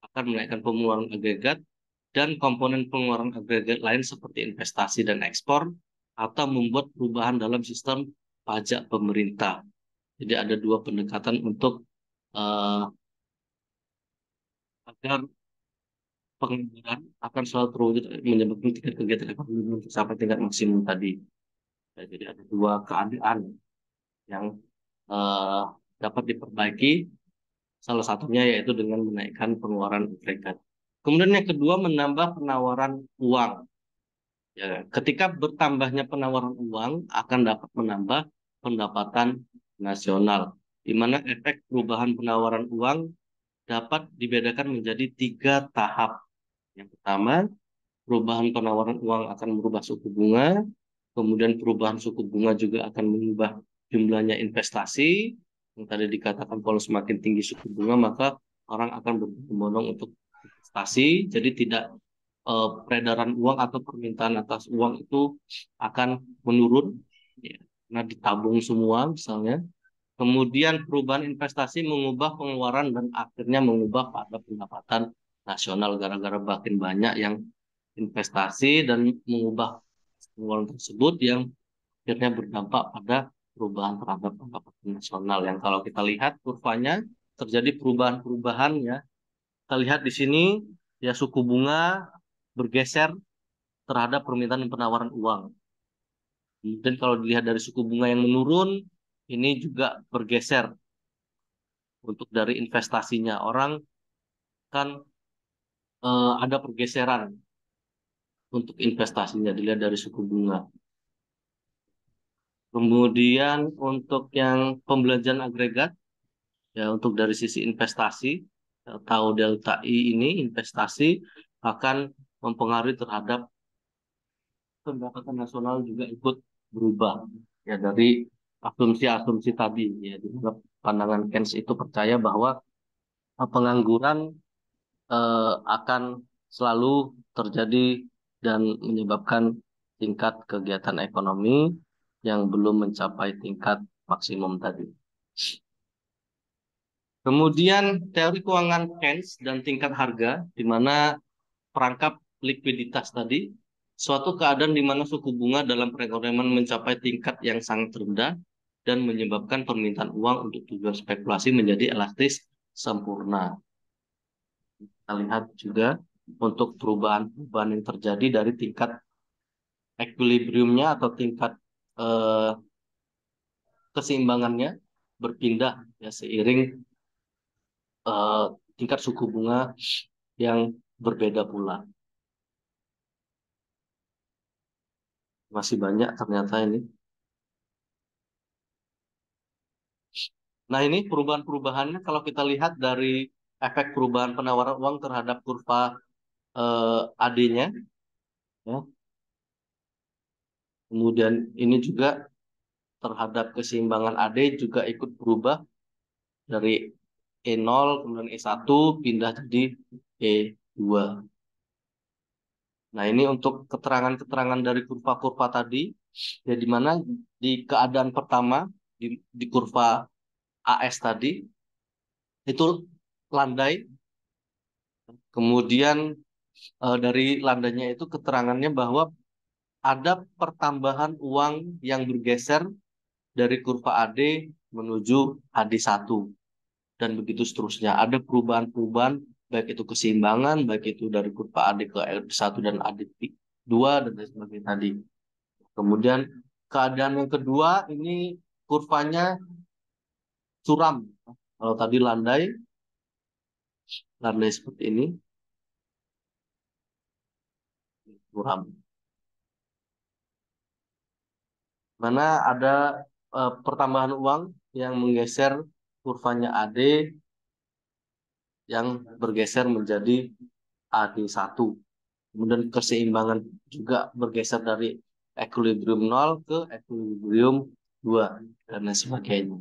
akan menaikkan pengeluaran agregat dan komponen pengeluaran agregat lain seperti investasi dan ekspor, atau membuat perubahan dalam sistem pajak pemerintah. Jadi ada dua pendekatan untuk agar pengangguran akan selalu terwujud menyebabkan tingkat kegiatan ekonomi sampai tingkat maksimum tadi. Ya, jadi ada dua keadaan yang dapat diperbaiki. Salah satunya yaitu dengan menaikkan pengeluaran agregat. Kemudian yang kedua, menambah penawaran uang. Ya, ketika bertambahnya penawaran uang akan dapat menambah pendapatan nasional, di mana efek perubahan penawaran uang dapat dibedakan menjadi 3 tahap. Yang pertama, perubahan penawaran uang akan merubah suku bunga, kemudian perubahan suku bunga juga akan mengubah jumlahnya investasi. Yang tadi dikatakan kalau semakin tinggi suku bunga, maka orang akan berbondong-bondong untuk investasi. Jadi tidak peredaran uang atau permintaan atas uang itu akan menurun, ya, karena ditabung semua misalnya. Kemudian perubahan investasi mengubah pengeluaran dan akhirnya mengubah pada pendapatan nasional, gara-gara makin banyak yang investasi dan mengubah pengeluaran tersebut yang akhirnya berdampak pada perubahan terhadap pendapatan nasional. Yang kalau kita lihat kurvanya terjadi perubahan-perubahan, ya. Kita lihat di sini ya suku bunga bergeser terhadap permintaan dan penawaran uang. Dan kalau dilihat dari suku bunga yang menurun, ini juga bergeser untuk dari investasinya. Orang kan ada pergeseran untuk investasinya dilihat dari suku bunga. Kemudian untuk yang pembelanjaan agregat, ya untuk dari sisi investasi, atau delta I ini investasi akan mempengaruhi terhadap pendapatan nasional juga ikut berubah, ya dari asumsi-asumsi tadi, ya di mana pandangan Keynes itu percaya bahwa pengangguran akan selalu terjadi dan menyebabkan tingkat kegiatan ekonomi yang belum mencapai tingkat maksimum tadi. Kemudian teori keuangan Keynes dan tingkat harga, di mana perangkap likuiditas tadi, suatu keadaan di mana suku bunga dalam perekonomian mencapai tingkat yang sangat rendah dan menyebabkan permintaan uang untuk tujuan spekulasi menjadi elastis sempurna. Kita lihat juga untuk perubahan-perubahan yang terjadi dari tingkat equilibriumnya atau tingkat keseimbangannya berpindah ya seiring tingkat suku bunga yang berbeda pula. Masih banyak ternyata ini. Nah, ini perubahan-perubahannya kalau kita lihat dari efek perubahan penawaran uang terhadap kurva AD-nya. Ya. Kemudian ini juga terhadap keseimbangan AD juga ikut berubah dari E0, kemudian E1, pindah jadi E2. Nah, ini untuk keterangan-keterangan dari kurva-kurva tadi, ya di mana di keadaan pertama, di kurva AS tadi, itu landai. Kemudian dari landainya itu keterangannya bahwa ada pertambahan uang yang bergeser dari kurva AD menuju AD1. Dan begitu seterusnya. Ada perubahan-perubahan, baik itu keseimbangan, baik itu dari kurva AD ke AD1 dan AD2, dan lain sebagainya tadi. Kemudian keadaan yang kedua, ini kurvanya curam. Kalau tadi landai seperti ini, curam. Mana ada pertambahan uang yang menggeser kurvanya AD yang bergeser menjadi AD1. Kemudian keseimbangan juga bergeser dari equilibrium 0 ke equilibrium 2 dan lain sebagainya.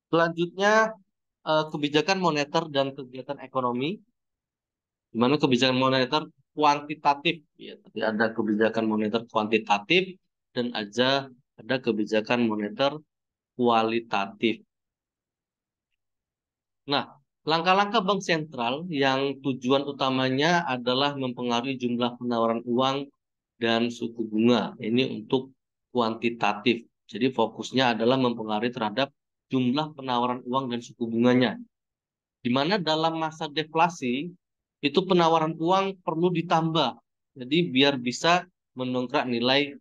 Selanjutnya kebijakan moneter dan kegiatan ekonomi, di mana kebijakan moneter kuantitatif, ya, tadi ada kebijakan moneter kuantitatif dan ada kebijakan moneter kualitatif. Nah, langkah-langkah bank sentral yang tujuan utamanya adalah mempengaruhi jumlah penawaran uang dan suku bunga. Ini untuk kuantitatif. Jadi fokusnya adalah mempengaruhi terhadap jumlah penawaran uang dan suku bunganya. Di mana dalam masa deflasi, itu penawaran uang perlu ditambah. Jadi biar bisa mendongkrak nilai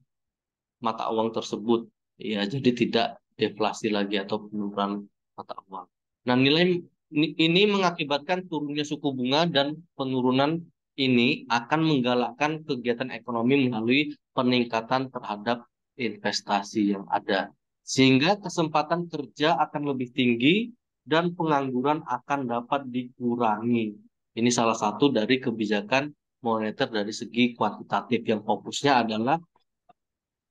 mata uang tersebut. Ya, jadi tidak deflasi lagi atau penurunan mata uang. Nah, nilai ini mengakibatkan turunnya suku bunga dan penurunan ini akan menggalakkan kegiatan ekonomi melalui peningkatan terhadap investasi yang ada. Sehingga kesempatan kerja akan lebih tinggi dan pengangguran akan dapat dikurangi. Ini salah satu dari kebijakan moneter dari segi kuantitatif yang fokusnya adalah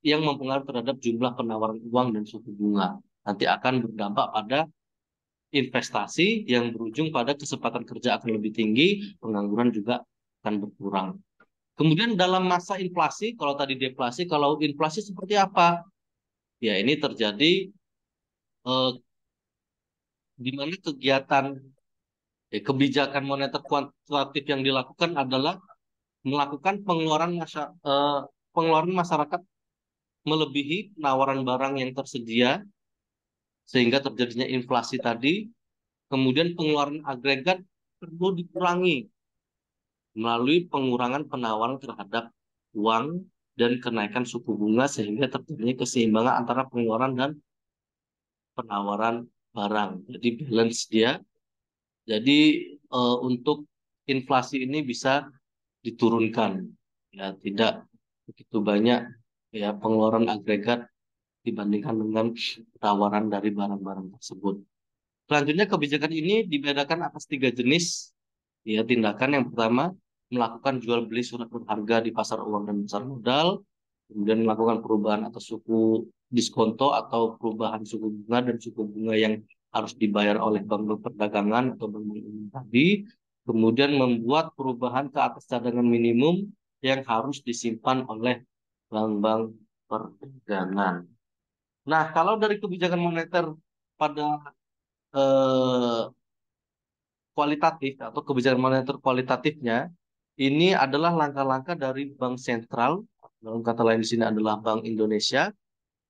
yang mempengaruhi terhadap jumlah penawaran uang dan suku bunga. Nanti akan berdampak pada investasi yang berujung pada kesempatan kerja akan lebih tinggi, pengangguran juga akan berkurang. Kemudian dalam masa inflasi, kalau tadi deflasi, kalau inflasi seperti apa? Ya, ini terjadi di mana kegiatan kebijakan moneter kuantitatif yang dilakukan adalah melakukan pengeluaran masyarakat melebihi penawaran barang yang tersedia sehingga terjadinya inflasi tadi. Kemudian pengeluaran agregat perlu dikurangi melalui pengurangan penawaran terhadap uang dan kenaikan suku bunga sehingga terjadinya keseimbangan antara pengeluaran dan penawaran barang. Jadi balance dia. Jadi untuk inflasi ini bisa diturunkan, ya tidak begitu banyak ya pengeluaran agregat dibandingkan dengan tawaran dari barang-barang tersebut. Selanjutnya kebijakan ini dibedakan atas 3 jenis ya tindakan. Yang pertama, melakukan jual beli surat berharga di pasar uang dan pasar modal, kemudian melakukan perubahan atas suku diskonto atau perubahan suku bunga dan suku bunga yang harus dibayar oleh bank perdagangan atau bank umum tadi, kemudian membuat perubahan ke atas cadangan minimum yang harus disimpan oleh bank-bank perdagangan. Nah, kalau dari kebijakan moneter pada kualitatif atau kebijakan moneter kualitatifnya, ini adalah langkah-langkah dari bank sentral, dalam kata lain di sini adalah Bank Indonesia,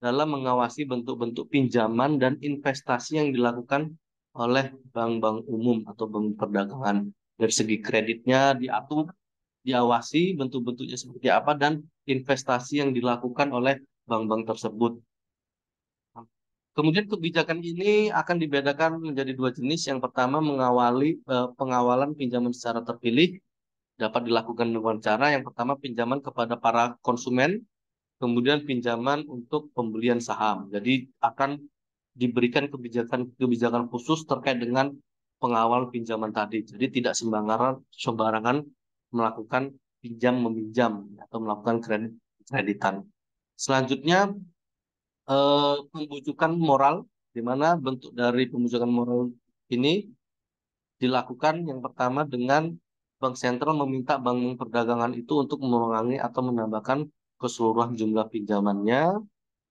dalam mengawasi bentuk-bentuk pinjaman dan investasi yang dilakukan oleh bank-bank umum atau bank perdagangan. Dari segi kreditnya diatur, diawasi bentuk-bentuknya seperti apa, dan investasi yang dilakukan oleh bank-bank tersebut. Kemudian kebijakan ini akan dibedakan menjadi dua jenis. Yang pertama mengawali pengawalan pinjaman secara terpilih dapat dilakukan dengan cara yang pertama pinjaman kepada para konsumen, kemudian pinjaman untuk pembelian saham. Jadi akan diberikan kebijakan khusus terkait dengan pengawal pinjaman tadi. Jadi tidak sembarangan melakukan pinjam meminjam atau melakukan kreditan. Selanjutnya pembujukan moral, di mana bentuk dari pembujukan moral ini dilakukan yang pertama dengan bank sentral meminta bank perdagangan itu untuk mengurangi atau menambahkan keseluruhan jumlah pinjamannya,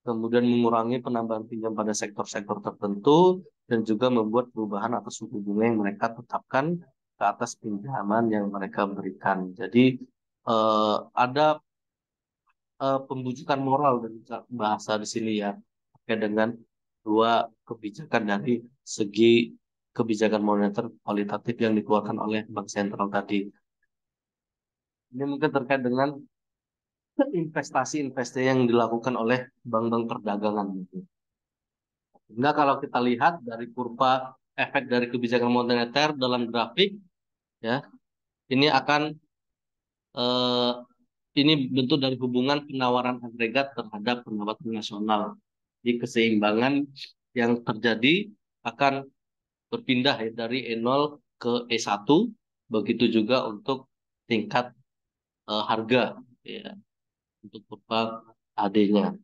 kemudian mengurangi penambahan pinjam pada sektor-sektor tertentu, dan juga membuat perubahan atas suku bunga yang mereka tetapkan ke atas pinjaman yang mereka berikan. Jadi ada pembujukan moral dan bahasa di sini ya, terkait dengan dua kebijakan dari segi kebijakan moneter kualitatif yang dikeluarkan oleh bank sentral tadi. Ini mungkin terkait dengan investasi-investasi yang dilakukan oleh bank-bank perdagangan. Nah, kalau kita lihat dari kurva efek dari kebijakan moneter dalam grafik, ya, ini akan ini bentuk dari hubungan penawaran agregat terhadap pendapatan nasional. Di keseimbangan yang terjadi akan berpindah ya, dari E0 ke E1, begitu juga untuk tingkat harga ya, untuk kurva AD-nya.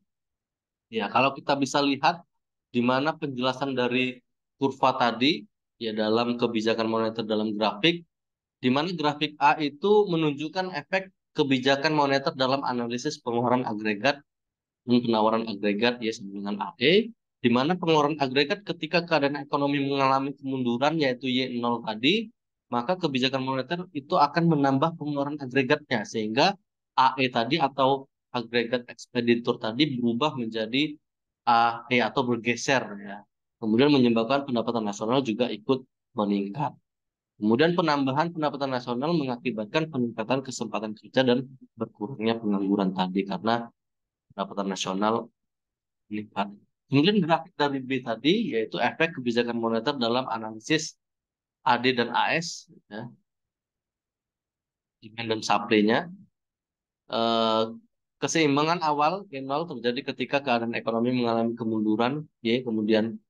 Ya, kalau kita bisa lihat di mana penjelasan dari kurva tadi ya dalam kebijakan moneter dalam grafik, di mana grafik A itu menunjukkan efek kebijakan moneter dalam analisis pengeluaran agregat dan penawaran agregat ya sama dengan AD, di mana pengeluaran agregat ketika keadaan ekonomi mengalami kemunduran yaitu Y0 tadi, maka kebijakan moneter itu akan menambah pengeluaran agregatnya sehingga AE tadi atau agregat ekspeditur tadi berubah menjadi AE atau bergeser ya. Kemudian menyebabkan pendapatan nasional juga ikut meningkat. Kemudian penambahan pendapatan nasional mengakibatkan peningkatan kesempatan kerja dan berkurangnya pengangguran tadi karena pendapatan nasional meningkat. Kemudian grafik dari B tadi yaitu efek kebijakan moneter dalam analisis AD dan AS, ya, demand dan supply-nya. Keseimbangan awal Y0 terjadi ketika keadaan ekonomi mengalami kemunduran, ya, kemudian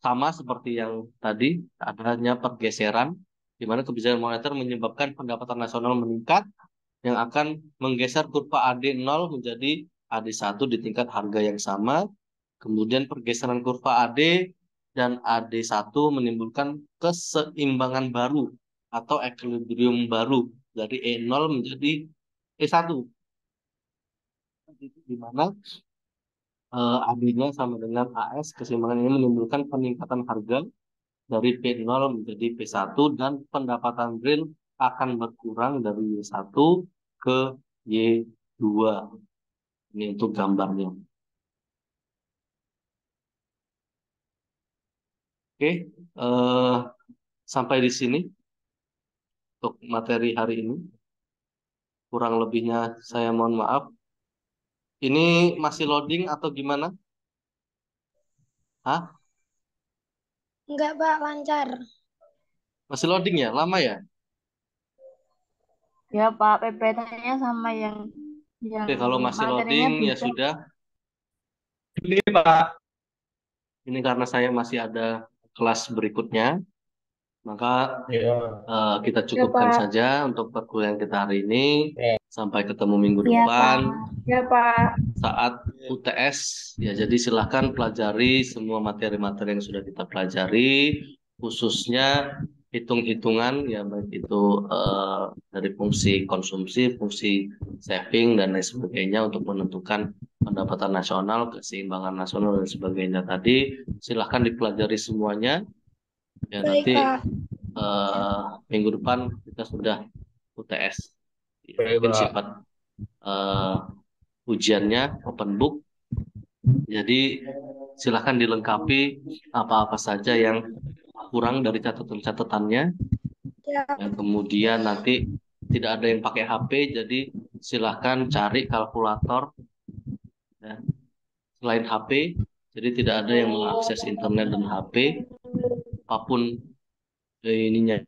sama seperti yang tadi, adanya pergeseran, di mana kebijakan moneter menyebabkan pendapatan nasional meningkat, yang akan menggeser kurva AD0 menjadi AD1 di tingkat harga yang sama. Kemudian pergeseran kurva AD dan AD1 menimbulkan keseimbangan baru atau equilibrium baru dari E0 menjadi E1. Di mana AD-nya sama dengan AS, keseimbangan ini menimbulkan peningkatan harga dari P0 menjadi P1 dan pendapatan real akan berkurang dari Y1 ke Y2. Ini untuk gambarnya. Oke, sampai di sini untuk materi hari ini. Kurang lebihnya saya mohon maaf. Ini masih loading atau gimana? Hah? Enggak, Pak, lancar. Masih loading ya? Lama ya? Ya Pak, PPT-nya sama yang Oke, kalau masih materinya loading ya bisa. sudah. Ini Pak. Ini karena saya masih ada kelas berikutnya, maka kita cukupkan Pak. saja untuk perkuliahan kita hari ini. Ya. Sampai ketemu minggu Iya depan. Pak. Ya, Pak. saat UTS ya. Jadi silahkan pelajari semua materi-materi yang sudah kita pelajari, khususnya hitung-hitungan ya, baik itu dari fungsi konsumsi, fungsi saving dan lain sebagainya untuk menentukan pendapatan nasional, keseimbangan nasional dan sebagainya tadi. Silahkan dipelajari semuanya ya. Baik, Nanti Pak. minggu depan kita sudah UTS. Ya, Baik, mungkin Pak. sifat ujiannya open book. Jadi silahkan dilengkapi apa-apa saja yang kurang dari catatan-catatannya. Ya. Dan kemudian nanti tidak ada yang pakai HP, jadi silahkan cari kalkulator ya, selain HP. Jadi tidak ada yang mengakses internet dan HP apapun ininya